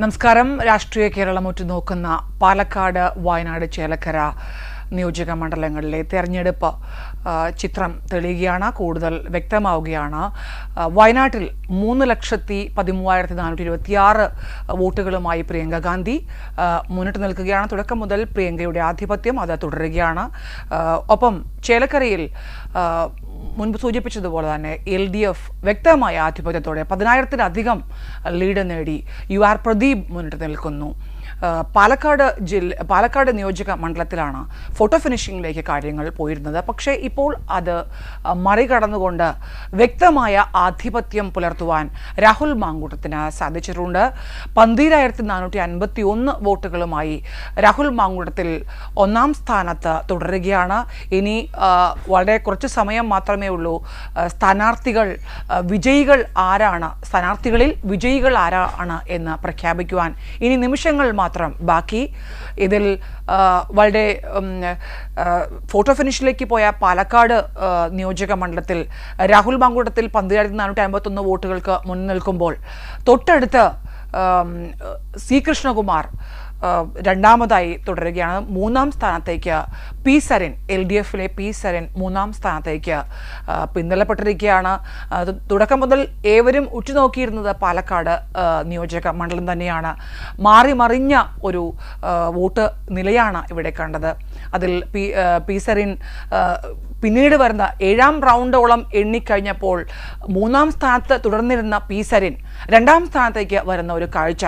നമസ്കാരം. രാഷ്ട്രീയ കേരളം ഉറ്റുനോക്കുന്ന പാലക്കാട്, വയനാട്, ചേലക്കര നിയോജക മണ്ഡലങ്ങളിലെ തെരഞ്ഞെടുപ്പ് ചിത്രം തെളിയുകയാണ്, കൂടുതൽ വ്യക്തമാവുകയാണ്. വയനാട്ടിൽ 3,13,426 വോട്ടുകളുമായി പ്രിയങ്ക ഗാന്ധി മുന്നിട്ട് നിൽക്കുകയാണ്. തുടക്കം മുതൽ പ്രിയങ്കയുടെ ആധിപത്യം അത് തുടരുകയാണ്. ഒപ്പം ചേലക്കരയിൽ മുൻപ് സൂചിപ്പിച്ചതുപോലെ തന്നെ LDF വ്യക്തമായ ആധിപത്യത്തോടെ 10,000-ലധികം ലീഡ് നേടി UR പ്രദീപ് മുന്നിട്ട് നിൽക്കുന്നു. പാലക്കാട് നിയോജക മണ്ഡലത്തിലാണ് ഫോട്ടോ ഫിനിഷിംഗിലേക്ക് കാര്യങ്ങൾ പോയിരുന്നത്. പക്ഷേ ഇപ്പോൾ അത് മറികടന്നുകൊണ്ട് വ്യക്തമായ ആധിപത്യം പുലർത്തുവാൻ രാഹുൽ മാങ്കൂട്ടത്തിന് സാധിച്ചിട്ടുണ്ട്. 12,451 വോട്ടുകളുമായി രാഹുൽ മാങ്കൂട്ടത്തിൽ ഒന്നാം സ്ഥാനത്ത് തുടരുകയാണ്. ഇനി വളരെ കുറച്ച് സമയം മാത്രമേ ഉള്ളൂ സ്ഥാനാർത്ഥികളിൽ വിജയികൾ ആരാണ് എന്ന് പ്രഖ്യാപിക്കുവാൻ. ഇനി നിമിഷങ്ങൾ മാത്രം ബാക്കി. ഇതിൽ വളരെ ഫോട്ടോ ഫിനിഷിലേക്ക് പോയ പാലക്കാട് നിയോജക മണ്ഡലത്തിൽ രാഹുൽ മാങ്കൂട്ടത്തിൽ 12,451 വോട്ടുകൾക്ക് മുന്നിൽ നിൽക്കുമ്പോൾ തൊട്ടടുത്ത് സി കൃഷ്ണകുമാർ രണ്ടാമതായി തുടരുകയാണ്. മൂന്നാം സ്ഥാനത്തേക്ക് പി സരിൻ, LDFിലെ പി സരിൻ മൂന്നാം സ്ഥാനത്തേക്ക് പിന്തള്ളപ്പെട്ടിരിക്കുകയാണ്. തുടക്കം മുതൽ ഏവരും ഉറ്റുനോക്കിയിരുന്നത് പാലക്കാട് നിയോജക മണ്ഡലം തന്നെയാണ്. മാറി മറിഞ്ഞ ഒരു വോട്ട് നിലയാണ് ഇവിടെ കണ്ടത്. അതിൽ പി സരിൻ പിന്നീട് വരുന്ന 7ാം റൗണ്ടോളം എണ്ണിക്കഴിഞ്ഞപ്പോൾ 3ാം സ്ഥാനത്ത് തുടർന്നിരുന്ന പി സരിൻ 2ാം സ്ഥാനത്തേക്ക് വരുന്ന ഒരു കാഴ്ച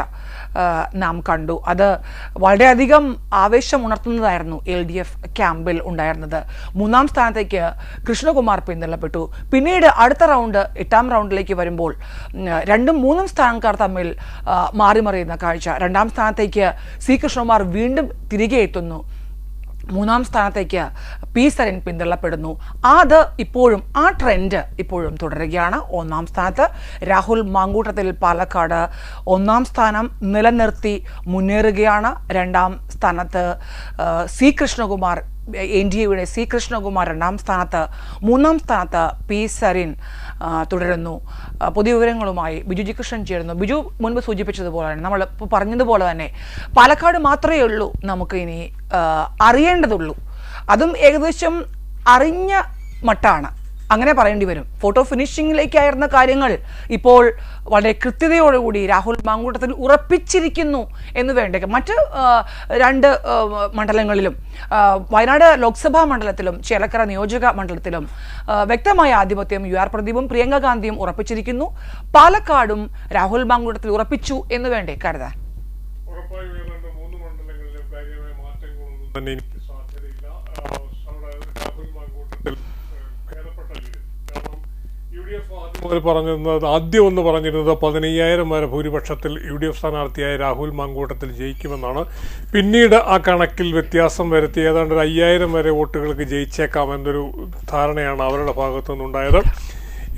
നാം കണ്ടു. അത് വളരെയധികം ആവേശം ഉണർത്തുന്നതായിരുന്നു LDF ക്യാമ്പിൽ ഉണ്ടായിരുന്നത്. 3ാം സ്ഥാനത്തേക്ക് കൃഷ്ണകുമാർ പിന്തള്ളപ്പെട്ടു. പിന്നീട് അടുത്ത റൗണ്ട് 8ാം റൗണ്ടിലേക്ക് വരുമ്പോൾ 2ഉം 3ഉം സ്ഥാനക്കാർ തമ്മിൽ മാറിമറിയുന്ന കാഴ്ച. 2ാം സ്ഥാനത്തേക്ക് സി കൃഷ്ണകുമാർ വീണ്ടും തിരികെ എത്തുന്നു. 3ാം സ്ഥാനത്തേക്ക് പി സരിൻ പിന്തള്ളപ്പെടുന്നു. ആ ട്രെൻഡ് ഇപ്പോഴും തുടരുകയാണ്. 1ാം സ്ഥാനത്ത് രാഹുൽ മാങ്കൂട്ടത്തിൽ പാലക്കാട് 1ാം സ്ഥാനം നിലനിർത്തി മുന്നേറുകയാണ്. 2ാം സ്ഥാനത്ത് സി കൃഷ്ണകുമാർ, NDAയുടെ സി കൃഷ്ണകുമാർ 2ാം സ്ഥാനത്ത്. 3ാം സ്ഥാനത്ത് പി സരിൻ തുടരുന്നു. പുതിയ വിവരങ്ങളുമായി ബിജു ജി കൃഷ്ണൻ ചേരുന്നു. ബിജു, മുൻപ് സൂചിപ്പിച്ചതുപോലെ തന്നെ, നമ്മൾ ഇപ്പോൾ പറഞ്ഞതുപോലെ തന്നെ പാലക്കാട് മാത്രമേ ഉള്ളൂ നമുക്ക് ഇനി അറിയേണ്ടതുള്ളൂ. അതും ഏകദേശം അറിഞ്ഞ മട്ടാണ്, അങ്ങനെ പറയേണ്ടി വരും. ഫോട്ടോ ഫിനിഷിങ്ങിലേക്കായിരുന്ന കാര്യങ്ങൾ ഇപ്പോൾ വളരെ കൃത്യതയോടുകൂടി രാഹുൽ മാങ്കൂട്ടത്തിൽ ഉറപ്പിച്ചിരിക്കുന്നു എന്ന് വേണ്ടേക്കും. മറ്റ് 2 മണ്ഡലങ്ങളിലും, വയനാട് ലോക്സഭാ മണ്ഡലത്തിലും ചേലക്കര നിയോജക മണ്ഡലത്തിലും വ്യക്തമായ ആധിപത്യം UR പ്രദീപും പ്രിയങ്ക ഗാന്ധിയും ഉറപ്പിച്ചിരിക്കുന്നു. പാലക്കാടും രാഹുൽ മാങ്കൂട്ടത്തിൽ ഉറപ്പിച്ചു എന്ന് വേണ്ടേ കരുതാൻ? ആദ്യം ഒന്ന് പറഞ്ഞിരുന്നത് 15,000 വരെ ഭൂരിപക്ഷത്തിൽ UDF സ്ഥാനാർത്ഥിയായ രാഹുൽ മാങ്കൂട്ടത്തിൽ ജയിക്കുമെന്നാണ്. പിന്നീട് ആ കണക്കിൽ വ്യത്യാസം വരുത്തി ഏതാണ്ട് 5,000 വരെ വോട്ടുകൾക്ക് ജയിച്ചേക്കാമെന്നൊരു ധാരണയാണ് അവരുടെ ഭാഗത്തു നിന്നുണ്ടായത്.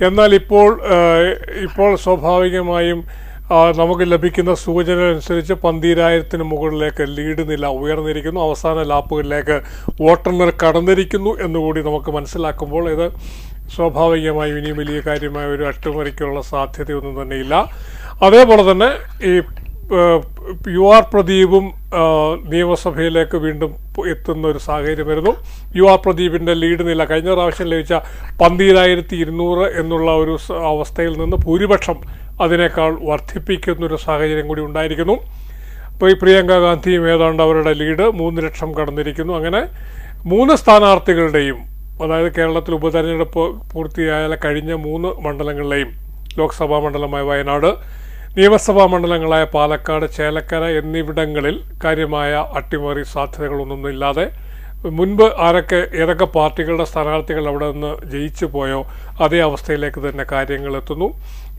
എന്നാൽ ഇപ്പോൾ സ്വാഭാവികമായും നമുക്ക് ലഭിക്കുന്ന സൂചന അനുസരിച്ച് 12,000-ന് മുകളിലേക്ക് ലീഡ് നില ഉയർന്നിരിക്കുന്നു. അവസാന ലാപ്പുകളിലേക്ക് വോട്ടെണ്ണൽ കടന്നിരിക്കുന്നു എന്നുകൂടി നമുക്ക് മനസ്സിലാക്കുമ്പോൾ ഇത് സ്വാഭാവികമായും ഇനിയും വലിയ കാര്യമായ ഒരു അട്ടിമറിക്കുള്ള സാധ്യതയൊന്നും തന്നെയില്ല. അതേപോലെ തന്നെ ഈ UR പ്രദീപും നിയമസഭയിലേക്ക് വീണ്ടും എത്തുന്ന ഒരു സാഹചര്യം വരുന്നു. UR പ്രദീപിന്റെ ലീഡ് നില കഴിഞ്ഞ പ്രാവശ്യം ലഭിച്ച 12,200 എന്നുള്ള ഒരു അവസ്ഥയിൽ നിന്ന് ഭൂരിപക്ഷം അതിനേക്കാൾ വർദ്ധിപ്പിക്കുന്നൊരു സാഹചര്യം കൂടി ഉണ്ടായിരിക്കുന്നു. ഇപ്പോൾ ഈ പ്രിയങ്ക ഗാന്ധിയും ഏതാണ്ട് അവരുടെ ലീഡ് 3 ലക്ഷം കടന്നിരിക്കുന്നു. അങ്ങനെ 3 സ്ഥാനാർത്ഥികളുടെയും, അതായത് കേരളത്തിൽ ഉപതെരഞ്ഞെടുപ്പ് പൂർത്തിയായ കഴിഞ്ഞ 3 മണ്ഡലങ്ങളിലെയും, ലോക്സഭാ മണ്ഡലമായ വയനാട്, നിയമസഭാ മണ്ഡലങ്ങളായ പാലക്കാട്, ചേലക്കര എന്നിവിടങ്ങളിൽ കാര്യമായ അട്ടിമറി സാധ്യതകളൊന്നും ഇല്ലാതെ മുൻപ് ഏതൊക്കെ പാർട്ടികളുടെ സ്ഥാനാർത്ഥികൾ അവിടെ നിന്ന് ജയിച്ചു പോയോ അതേ അവസ്ഥയിലേക്ക് തന്നെ കാര്യങ്ങൾ എത്തുന്നു.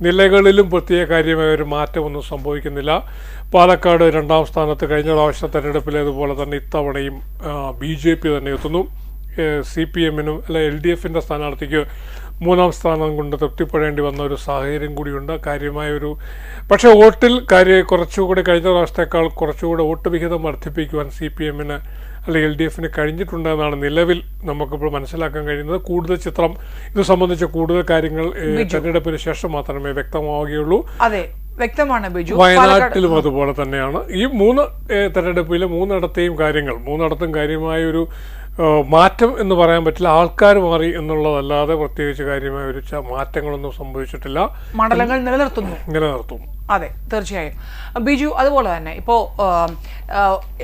നിലകളിലും പ്രത്യേക കാര്യമായ ഒരു മാറ്റമൊന്നും സംഭവിക്കുന്നില്ല. പാലക്കാട് 2ാം സ്ഥാനത്ത് കഴിഞ്ഞ പ്രാവശ്യ തെരഞ്ഞെടുപ്പിലേതുപോലെ തന്നെ ഇത്തവണയും BJP തന്നെ എത്തുന്നു. CPM-നും അല്ലെ LDFിൻ്റെ സ്ഥാനാർത്ഥിക്ക് 3ാം സ്ഥാനം കൊണ്ട് തൃപ്തിപ്പെടേണ്ടി വന്ന ഒരു സാഹചര്യം കൂടിയുണ്ട്. കാര്യമായൊരു പക്ഷേ വോട്ടിൽ കുറച്ചുകൂടി കഴിഞ്ഞ പ്രാവശ്യത്തേക്കാൾ കുറച്ചുകൂടെ വോട്ട് വിഹിതം വർദ്ധിപ്പിക്കുവാൻ CPM-ന് അല്ലെങ്കിൽ LDFിന് കഴിഞ്ഞിട്ടുണ്ടെന്നാണ് നിലവിൽ നമുക്കിപ്പോൾ മനസ്സിലാക്കാൻ കഴിയുന്നത്. കൂടുതൽ ചിത്രം ഇത് സംബന്ധിച്ച കൂടുതൽ കാര്യങ്ങൾ തെരഞ്ഞെടുപ്പിന് ശേഷം മാത്രമേ വ്യക്തമാവുകയുള്ളൂ. വ്യക്തമാണ് ബിജു. വയനാട്ടിലും അതുപോലെ തന്നെയാണ്. ഈ 3 തെരഞ്ഞെടുപ്പിലെ മൂന്നിടത്തും കാര്യമായ ഒരു മാറ്റം എന്ന് പറയാൻ പറ്റില്ല. ആൾക്കാർ മാറി എന്നുള്ളതല്ലാതെ പ്രത്യേകിച്ച് കാര്യമായ ഒരു മാറ്റങ്ങളൊന്നും സംഭവിച്ചിട്ടില്ല. മണ്ഡലങ്ങൾ നിലനിർത്തും. അതെ, തീർച്ചയായും ബിജു. അതുപോലെ തന്നെ ഇപ്പോൾ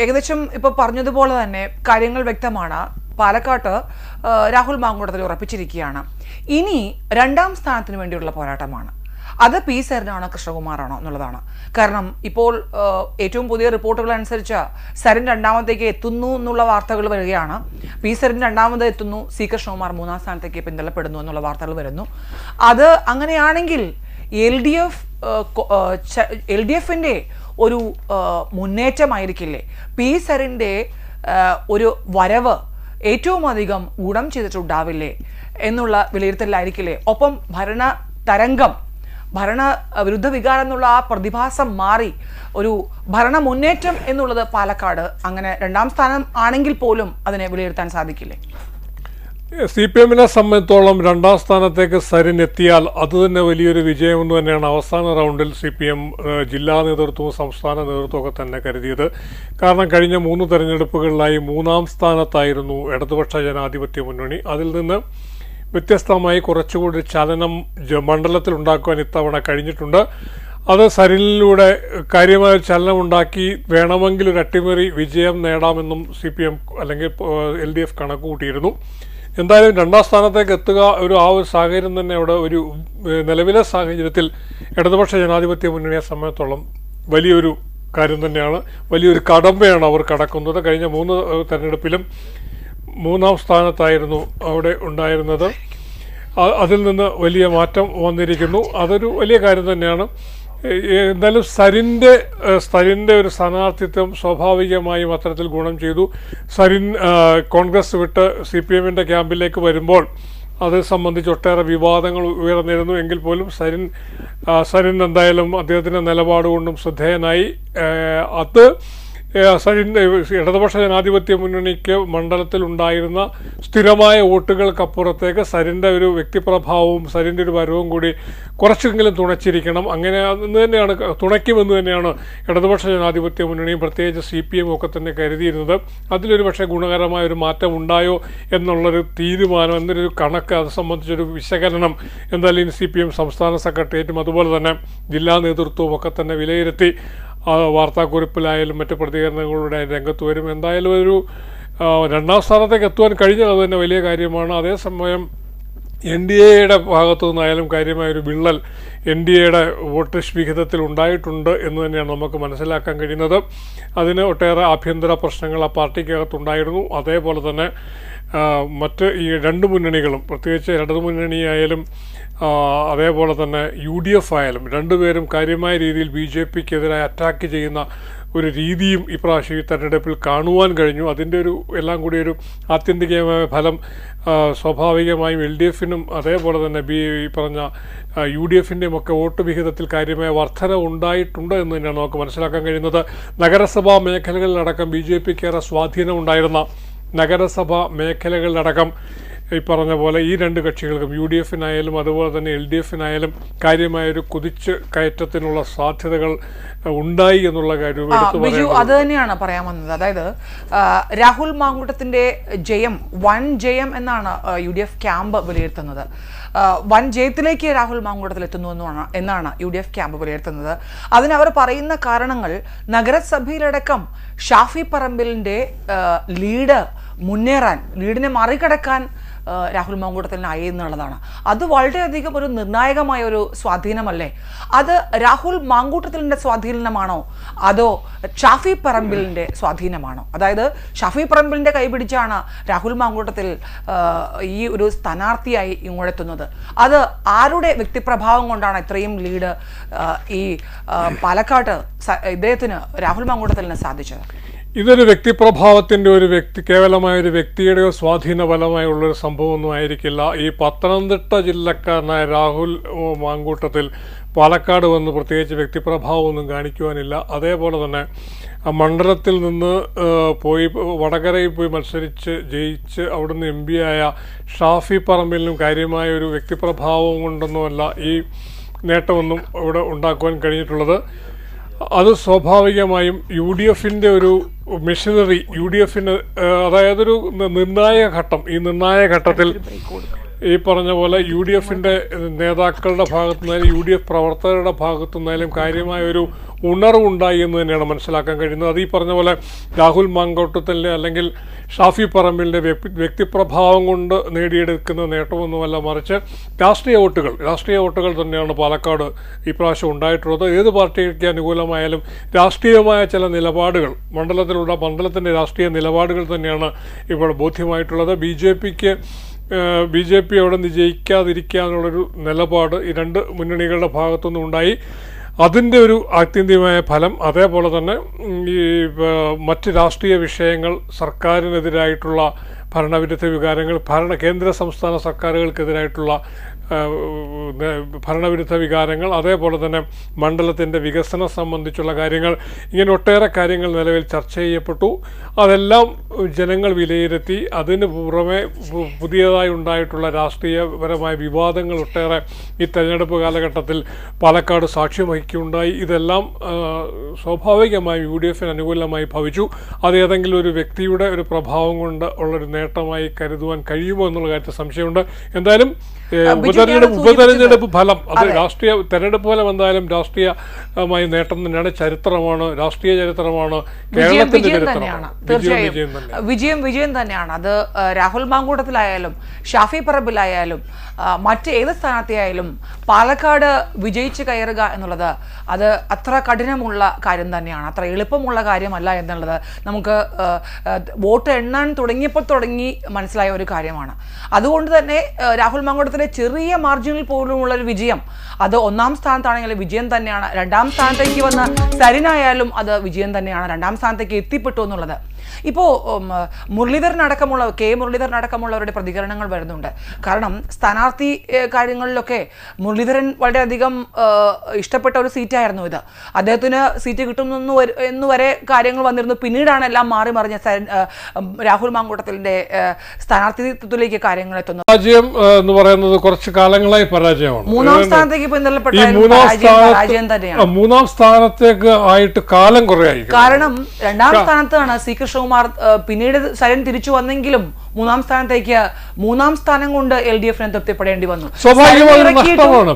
ഏകദേശം ഇപ്പോൾ പറഞ്ഞതുപോലെ തന്നെ കാര്യങ്ങൾ വ്യക്തമാണ്. പാലക്കാട്ട് രാഹുൽ മാങ്കൂട്ടത്തിൽ ഉറപ്പിച്ചിരിക്കുകയാണ്. ഇനി 2ാം സ്ഥാനത്തിന് വേണ്ടിയുള്ള പോരാട്ടമാണ്. അത് പി സരിനാണോ കൃഷ്ണകുമാറാണോ എന്നുള്ളതാണ്. കാരണം ഇപ്പോൾ ഏറ്റവും പുതിയ റിപ്പോർട്ടുകൾ അനുസരിച്ച് സരിൻ 2ാമത്തേക്ക് എത്തുന്നു എന്നുള്ള വാർത്തകൾ വരികയാണ്. പി സരിൻ 2ാമത് എത്തുന്നു, സി കൃഷ്ണകുമാർ 3ാം സ്ഥാനത്തേക്ക് പിന്തള്ളപ്പെടുന്നു എന്നുള്ള വാർത്തകൾ വരുന്നു. അത് അങ്ങനെയാണെങ്കിൽ LDF-ന്റെ ഒരു മുന്നേറ്റമായിരിക്കില്ലേ? പി സരിൻ്റെ ഒരു വരവ് ഏറ്റവും അധികം ഗുണം ചെയ്തിട്ടുണ്ടാവില്ലേ എന്നുള്ള വിലയിരുത്തലായിരിക്കില്ലേ? ഒപ്പം ഭരണ വിരുദ്ധ വികാരം എന്നുള്ള ആ പ്രതിഭാസം മാറി ഒരു ഭരണ മുന്നേറ്റം എന്നുള്ളത് പാലക്കാട് അങ്ങനെ 2ാം സ്ഥാനം ആണെങ്കിൽ പോലും അതിനെ വിലയിരുത്താൻ സാധിക്കില്ലേ? CPM-നെ സംബന്ധിച്ചോളം 2ാം സ്ഥാനത്തേക്ക് സരിൻ എത്തിയാൽ അത് തന്നെ വലിയൊരു വിജയമെന്ന് തന്നെയാണ് അവസാന റൗണ്ടിൽ CPM ജില്ലാ നേതൃത്വവും സംസ്ഥാന നേതൃത്വവും ഒക്കെ തന്നെ കരുതിയത്. കാരണം കഴിഞ്ഞ 3 തെരഞ്ഞെടുപ്പുകളിലായി 3ാം സ്ഥാനത്തായിരുന്നു ഇടതുപക്ഷ ജനാധിപത്യ മുന്നണി. അതിൽ നിന്ന് വ്യത്യസ്തമായി കുറച്ചുകൂടി ചലനം മണ്ഡലത്തിൽ ഉണ്ടാക്കുവാൻ ഇത്തവണ കഴിഞ്ഞിട്ടുണ്ട്. അത് സരിനിലൂടെ കാര്യമായ ചലനമുണ്ടാക്കി വേണമെങ്കിൽ ഒരു അട്ടിമറി വിജയം നേടാമെന്നും CPM അല്ലെങ്കിൽ LDF കണക്കുകൂട്ടിയിരുന്നു. എന്തായാലും 2ാം സ്ഥാനത്തേക്ക് എത്തുക ആ ഒരു സാഹചര്യം തന്നെ അവിടെ ഒരു നിലവിലെ സാഹചര്യത്തിൽ ഇടതുപക്ഷ ജനാധിപത്യ മുന്നണിയെ സംബന്ധിച്ചോളം വലിയൊരു കാര്യം തന്നെയാണ്. വലിയൊരു കടമ്പയാണ് അവർ കടക്കുന്നത്. കഴിഞ്ഞ 3 തെരഞ്ഞെടുപ്പിലും 3ാം സ്ഥാനത്തായിരുന്നു അവിടെ ഉണ്ടായിരുന്നത്. അതിൽ നിന്ന് വലിയ മാറ്റം വന്നിരിക്കുന്നു. അതൊരു വലിയ കാര്യം തന്നെയാണ്. എന്തായാലും സരിൻ്റെ ഒരു സ്ഥാനാർത്ഥിത്വം സ്വാഭാവികമായും അത്തരത്തിൽ ഗുണം ചെയ്തു. സരിൻ കോൺഗ്രസ് വിട്ട് CPM-ന്റെ ക്യാമ്പിലേക്ക് വരുമ്പോൾ അത് സംബന്ധിച്ച് ഒട്ടേറെ വിവാദങ്ങൾ ഉയർന്നിരുന്നു. എങ്കിൽ പോലും സരിൻ എന്തായാലും അദ്ദേഹത്തിൻ്റെ നിലപാട് കൊണ്ടും ശ്രദ്ധേയനായി. അത് ഇടതുപക്ഷ ജനാധിപത്യ മുന്നണിക്ക് മണ്ഡലത്തിൽ ഉണ്ടായിരുന്ന സ്ഥിരമായ വോട്ടുകൾക്കപ്പുറത്തേക്ക് സരിൻ്റെ ഒരു വ്യക്തിപ്രഭാവവും സരിൻ്റെ ഒരു വരവും കൂടി കുറച്ചെങ്കിലും തുണച്ചിരിക്കണം. അങ്ങനെ തുണയ്ക്കുമെന്ന് തന്നെയാണ് ഇടതുപക്ഷ ജനാധിപത്യ മുന്നണിയും പ്രത്യേകിച്ച് CPM ഒക്കെ തന്നെ കരുതിയിരുന്നത്. അതിലൊരു പക്ഷേ ഗുണകരമായ ഒരു മാറ്റം ഉണ്ടായോ എന്നുള്ളൊരു തീരുമാനം, എന്നൊരു കണക്ക്, അത് സംബന്ധിച്ചൊരു വിശകലനം എന്തായാലും CPM സംസ്ഥാന സെക്രട്ടേറിയറ്റും അതുപോലെ തന്നെ ജില്ലാ നേതൃത്വവും ഒക്കെ തന്നെ വിലയിരുത്തി വാർത്താക്കുറിപ്പിലായാലും മറ്റ് പ്രതികരണങ്ങളുടെ രംഗത്ത് വരും. എന്തായാലും ഒരു 2ാം സ്ഥാനത്തേക്ക് എത്തുവാൻ കഴിഞ്ഞാൽ അത് തന്നെ വലിയ കാര്യമാണ്. അതേസമയം NDAയുടെ ഭാഗത്തു നിന്നായാലും കാര്യമായൊരു വിള്ളൽ NDAയുടെ വോട്ട് വിഹിതത്തിൽ ഉണ്ടായിട്ടുണ്ട് എന്ന് തന്നെയാണ് നമുക്ക് മനസ്സിലാക്കാൻ കഴിയുന്നത്. അതിന് ഒട്ടേറെ ആഭ്യന്തര പ്രശ്നങ്ങൾ ആ പാർട്ടിക്കകത്തുണ്ടായിരുന്നു. അതേപോലെ തന്നെ മറ്റ് ഈ 2 മുന്നണികളും പ്രത്യേകിച്ച് ഇടതുമുന്നണിയായാലും അതേപോലെ തന്നെ UDF ആയാലും രണ്ടുപേരും കാര്യമായ രീതിയിൽ BJP-ക്കെതിരായി അറ്റാക്ക് ചെയ്യുന്ന ഒരു രീതിയും ഇപ്രാവശ്യം ഈ തെരഞ്ഞെടുപ്പിൽ കാണുവാൻ കഴിഞ്ഞു. അതിൻ്റെ എല്ലാം കൂടി ഒരു ആത്യന്തികമായ ഫലം സ്വാഭാവികമായും LDF-നും അതേപോലെ തന്നെ പറഞ്ഞ UDF-ൻ്റെയും ഒക്കെ വോട്ട് വിഹിതത്തിൽ കാര്യമായ വർധന ഉണ്ടായിട്ടുണ്ട് എന്ന് തന്നെയാണ് നമുക്ക് മനസ്സിലാക്കാൻ കഴിയുന്നത്. നഗരസഭാ മേഖലകളിലടക്കം BJP-ക്കേറെ സ്വാധീനമുണ്ടായിരുന്ന നഗരസഭാ മേഖലകളിലടക്കം ഈ പറഞ്ഞ പോലെ ഈ 2 കക്ഷികൾക്കും UDF-നായാലും അതുപോലെ തന്നെ LDF-നായാലും കാര്യമായൊരു കുതിച്ച് കയറ്റത്തിനുള്ള സാധ്യതകൾ ഉണ്ടായി എന്നുള്ള കാര്യം ബിജു അത് തന്നെയാണ് പറയാൻ വന്നത്. അതായത് രാഹുൽ മാങ്കൂട്ടത്തിന്റെ വൻ ജയം എന്നാണ് UDF ക്യാമ്പ് വിലയിരുത്തുന്നത്. വൻ ജയത്തിലേക്ക് രാഹുൽ മാങ്കൂട്ടത്തിൽ എത്തുന്നു എന്നാണ് UDF ക്യാമ്പ് വിലയിരുത്തുന്നത്. അതിനവർ പറയുന്ന കാരണങ്ങൾ നഗരസഭയിലടക്കം ഷാഫി പറമ്പിലിന്റെ ലീഡിനെ മറികടക്കാൻ രാഹുൽ മാങ്കൂട്ടത്തിനായി എന്നുള്ളതാണ്. അത് വളരെയധികം ഒരു നിർണായകമായ ഒരു സ്വാധീനമല്ലേ? അത് രാഹുൽ മാങ്കൂട്ടത്തിലിൻ്റെ സ്വാധീനമാണോ അതോ ഷാഫി പറമ്പിലിൻ്റെ സ്വാധീനമാണോ? അതായത് ഷാഫി പറമ്പിലിൻ്റെ കൈപിടിച്ചാണ് രാഹുൽ മാങ്കൂട്ടത്തിൽ ഈ ഒരു സ്ഥാനാർത്ഥിയായി ഇങ്ങോട്ടെത്തുന്നത്. അത് ആരുടെ വ്യക്തിപ്രഭാവം കൊണ്ടാണ് ഇത്രയും ലീഡ് ഈ പാലക്കാട്ട് ഇദ്ദേഹത്തിന് രാഹുൽ മാങ്കൂട്ടത്തിന് സാധിച്ചത്? ഇതൊരു വ്യക്തിപ്രഭാവത്തിൻ്റെ കേവലമായ ഒരു വ്യക്തിയുടെയോ സ്വാധീനപരമായുള്ളൊരു സംഭവമൊന്നും ആയിരിക്കില്ല. ഈ പത്തനംതിട്ട ജില്ലക്കാരനായ രാഹുൽ മാങ്കൂട്ടത്തിൽ പാലക്കാട് വന്ന് പ്രത്യേകിച്ച് വ്യക്തിപ്രഭാവമൊന്നും കാണിക്കുവാനില്ല. അതേപോലെ തന്നെ മണ്ഡലത്തിൽ നിന്ന് വടകരയിൽ പോയി മത്സരിച്ച് ജയിച്ച് അവിടുന്ന് MP ആയ ഷാഫി പറമ്പിലിനും കാര്യമായ ഒരു വ്യക്തിപ്രഭാവം കൊണ്ടൊന്നുമല്ല ഈ നേട്ടമൊന്നും ഇവിടെ ഉണ്ടാക്കുവാൻ കഴിഞ്ഞിട്ടുള്ളത്. അത് സ്വാഭാവികമായും യു ഡി എഫിൻ്റെ ഒരു മെഷീനറി, യു ഡി എഫിന് അതായതൊരു നിർണായക ഘട്ടം, ഈ നിർണായക ഘട്ടത്തിൽ ഈ പറഞ്ഞ പോലെ യു ഡി എഫിൻ്റെ നേതാക്കളുടെ ഭാഗത്തുനിന്നാലും യു ഡി എഫ് പ്രവർത്തകരുടെ ഭാഗത്തുനിന്നാലും കാര്യമായ ഒരു ഉണർവുണ്ടായി എന്ന് തന്നെയാണ് മനസ്സിലാക്കാൻ കഴിയുന്നത്. അത് ഈ പറഞ്ഞ പോലെ രാഹുൽ മാങ്കോട്ടത്തിൻ്റെ അല്ലെങ്കിൽ ഷാഫി പറമ്പിലിൻ്റെ വ്യക്തിപ്രഭാവം കൊണ്ട് നേടിയെടുക്കുന്ന നേട്ടമൊന്നുമല്ല, മറിച്ച് രാഷ്ട്രീയ വോട്ടുകൾ തന്നെയാണ് പാലക്കാട് ഇപ്രാവശ്യം ഉണ്ടായിട്ടുള്ളത്. ഏത് പാർട്ടിക്ക് അനുകൂലമായാലും രാഷ്ട്രീയമായ ചില നിലപാടുകൾ മണ്ഡലത്തിൻ്റെ രാഷ്ട്രീയ നിലപാടുകൾ തന്നെയാണ് ഇപ്പോൾ ബോധ്യമായിട്ടുള്ളത്. ബി ജെ പി അവിടെ നിന്ന് ജയിക്കാതിരിക്കാനുള്ളൊരു നിലപാട് ഈ രണ്ട് മുന്നണികളുടെ ഭാഗത്തുനിന്നും ഉണ്ടായി. അതിൻ്റെ ഒരു ആത്യന്തികമായ ഫലം, അതേപോലെ തന്നെ ഈ മറ്റ് രാഷ്ട്രീയ വിഷയങ്ങൾ, സർക്കാരിനെതിരായിട്ടുള്ള ഭരണവിരുദ്ധ വികാരങ്ങൾ, കേന്ദ്ര സംസ്ഥാന സർക്കാരുകൾക്കെതിരായിട്ടുള്ള ഭരണവിരുദ്ധ വികാരങ്ങൾ, അതേപോലെ തന്നെ മണ്ഡലത്തിൻ്റെ വികസനം സംബന്ധിച്ചുള്ള കാര്യങ്ങൾ, ഇങ്ങനെ ഒട്ടേറെ കാര്യങ്ങൾ നിലവിൽ ചർച്ച ചെയ്യപ്പെട്ടു. അതെല്ലാം ജനങ്ങൾ വിലയിരുത്തി. അതിന് പുറമെ പുതിയതായി ഉണ്ടായിട്ടുള്ള രാഷ്ട്രീയപരമായ വിവാദങ്ങൾ ഒട്ടേറെ ഈ തെരഞ്ഞെടുപ്പ് കാലഘട്ടത്തിൽ പാലക്കാട് സാക്ഷ്യം വഹിക്കുകയുണ്ടായി. ഇതെല്ലാം സ്വാഭാവികമായും യു ഡി എഫിന് അനുകൂലമായി ഭവിച്ചു. അത് ഏതെങ്കിലും ഒരു വ്യക്തിയുടെ ഒരു പ്രഭാവം കൊണ്ട് ഉള്ളൊരു നേട്ടമായി കരുതുവാൻ കഴിയുമോ എന്നുള്ള കാര്യത്തിൽ സംശയമുണ്ട്. എന്തായാലും ഉപതെരഞ്ഞെടുപ്പ് ഫലം, അത് രാഷ്ട്രീയ തെരഞ്ഞെടുപ്പ് ഫലം എന്തായാലും രാഷ്ട്രീയമായി നേട്ടം തന്നെയാണ്, ചരിത്രമാണ്, രാഷ്ട്രീയ ചരിത്രമാണ്, കേരളത്തിന്റെ ചരിത്രമാണ്. വിജയം തന്നെയാണ്. അത് രാഹുൽ മാങ്കൂട്ടത്തിലായാലും ഷാഫി പറമ്പിലായാലും മറ്റേത് സ്ഥാനാർത്ഥിയായാലും പാലക്കാട് വിജയിച്ച് കയറുക എന്നുള്ളത് അത് അത്ര കഠിനമുള്ള കാര്യം തന്നെയാണ്, അത്ര എളുപ്പമുള്ള കാര്യമല്ല എന്നുള്ളത് നമുക്ക് വോട്ട് എണ്ണാൻ തുടങ്ങിയപ്പോൾ തുടങ്ങി മനസ്സിലായ ഒരു കാര്യമാണ്. അതുകൊണ്ട് തന്നെ രാഹുൽ മാങ്കൂട്ടത്തിലെ ചെറിയ മാർജിനിൽ പോലുമുള്ള ഒരു വിജയം, അത് ഒന്നാം സ്ഥാനത്താണെങ്കിലും വിജയം തന്നെയാണ്. രണ്ടാം സ്ഥാനത്തേക്ക് വന്ന സരിനായാലും അത് വിജയം തന്നെയാണ്, രണ്ടാം സ്ഥാനത്തേക്ക് എത്തിപ്പെട്ടു എന്നുള്ളത്. ഇപ്പോൾ കെ മുരളീധരനടക്കമുള്ളവരുടെ പ്രതികരണങ്ങൾ വരുന്നുണ്ട്. കാരണം സ്ഥാനാർത്ഥി കാര്യങ്ങളിലൊക്കെ മുരളീധരൻ വളരെയധികം ഇഷ്ടപ്പെട്ട ഒരു സീറ്റായിരുന്നു ഇത്. അദ്ദേഹത്തിന് സീറ്റ് കിട്ടുന്നു എന്നുവരെ കാര്യങ്ങൾ വന്നിരുന്നു. പിന്നീടാണ് എല്ലാം മാറി മറിഞ്ഞ രാഹുൽ മാങ്കൂട്ടത്തിൻ്റെ സ്ഥാനാർത്ഥിത്വത്തിലേക്ക് കാര്യങ്ങൾ എത്തുന്നത്. പരാജയം എന്ന് പറയുന്നത് കുറച്ച് കാലങ്ങളായി പരാജയമാണ്. മൂന്നാം സ്ഥാനത്തേക്ക് ബന്ധപ്പെട്ട പരാജയം തന്നെയാണ്. മൂന്നാം സ്ഥാനത്തേക്ക് ആയിട്ട് കാലം കുറേ ആയി. കാരണം രണ്ടാം സ്ഥാനത്താണ് സി കൃഷ്ണകുമാർ, പിന്നീട് സരൺ തിരിച്ചു വന്നെങ്കിലും മൂന്നാം സ്ഥാനം കൊണ്ട് LDF-നെ തൃപ്തിപ്പെടേണ്ടി വന്നു. സ്വാഭാവികമാണ്,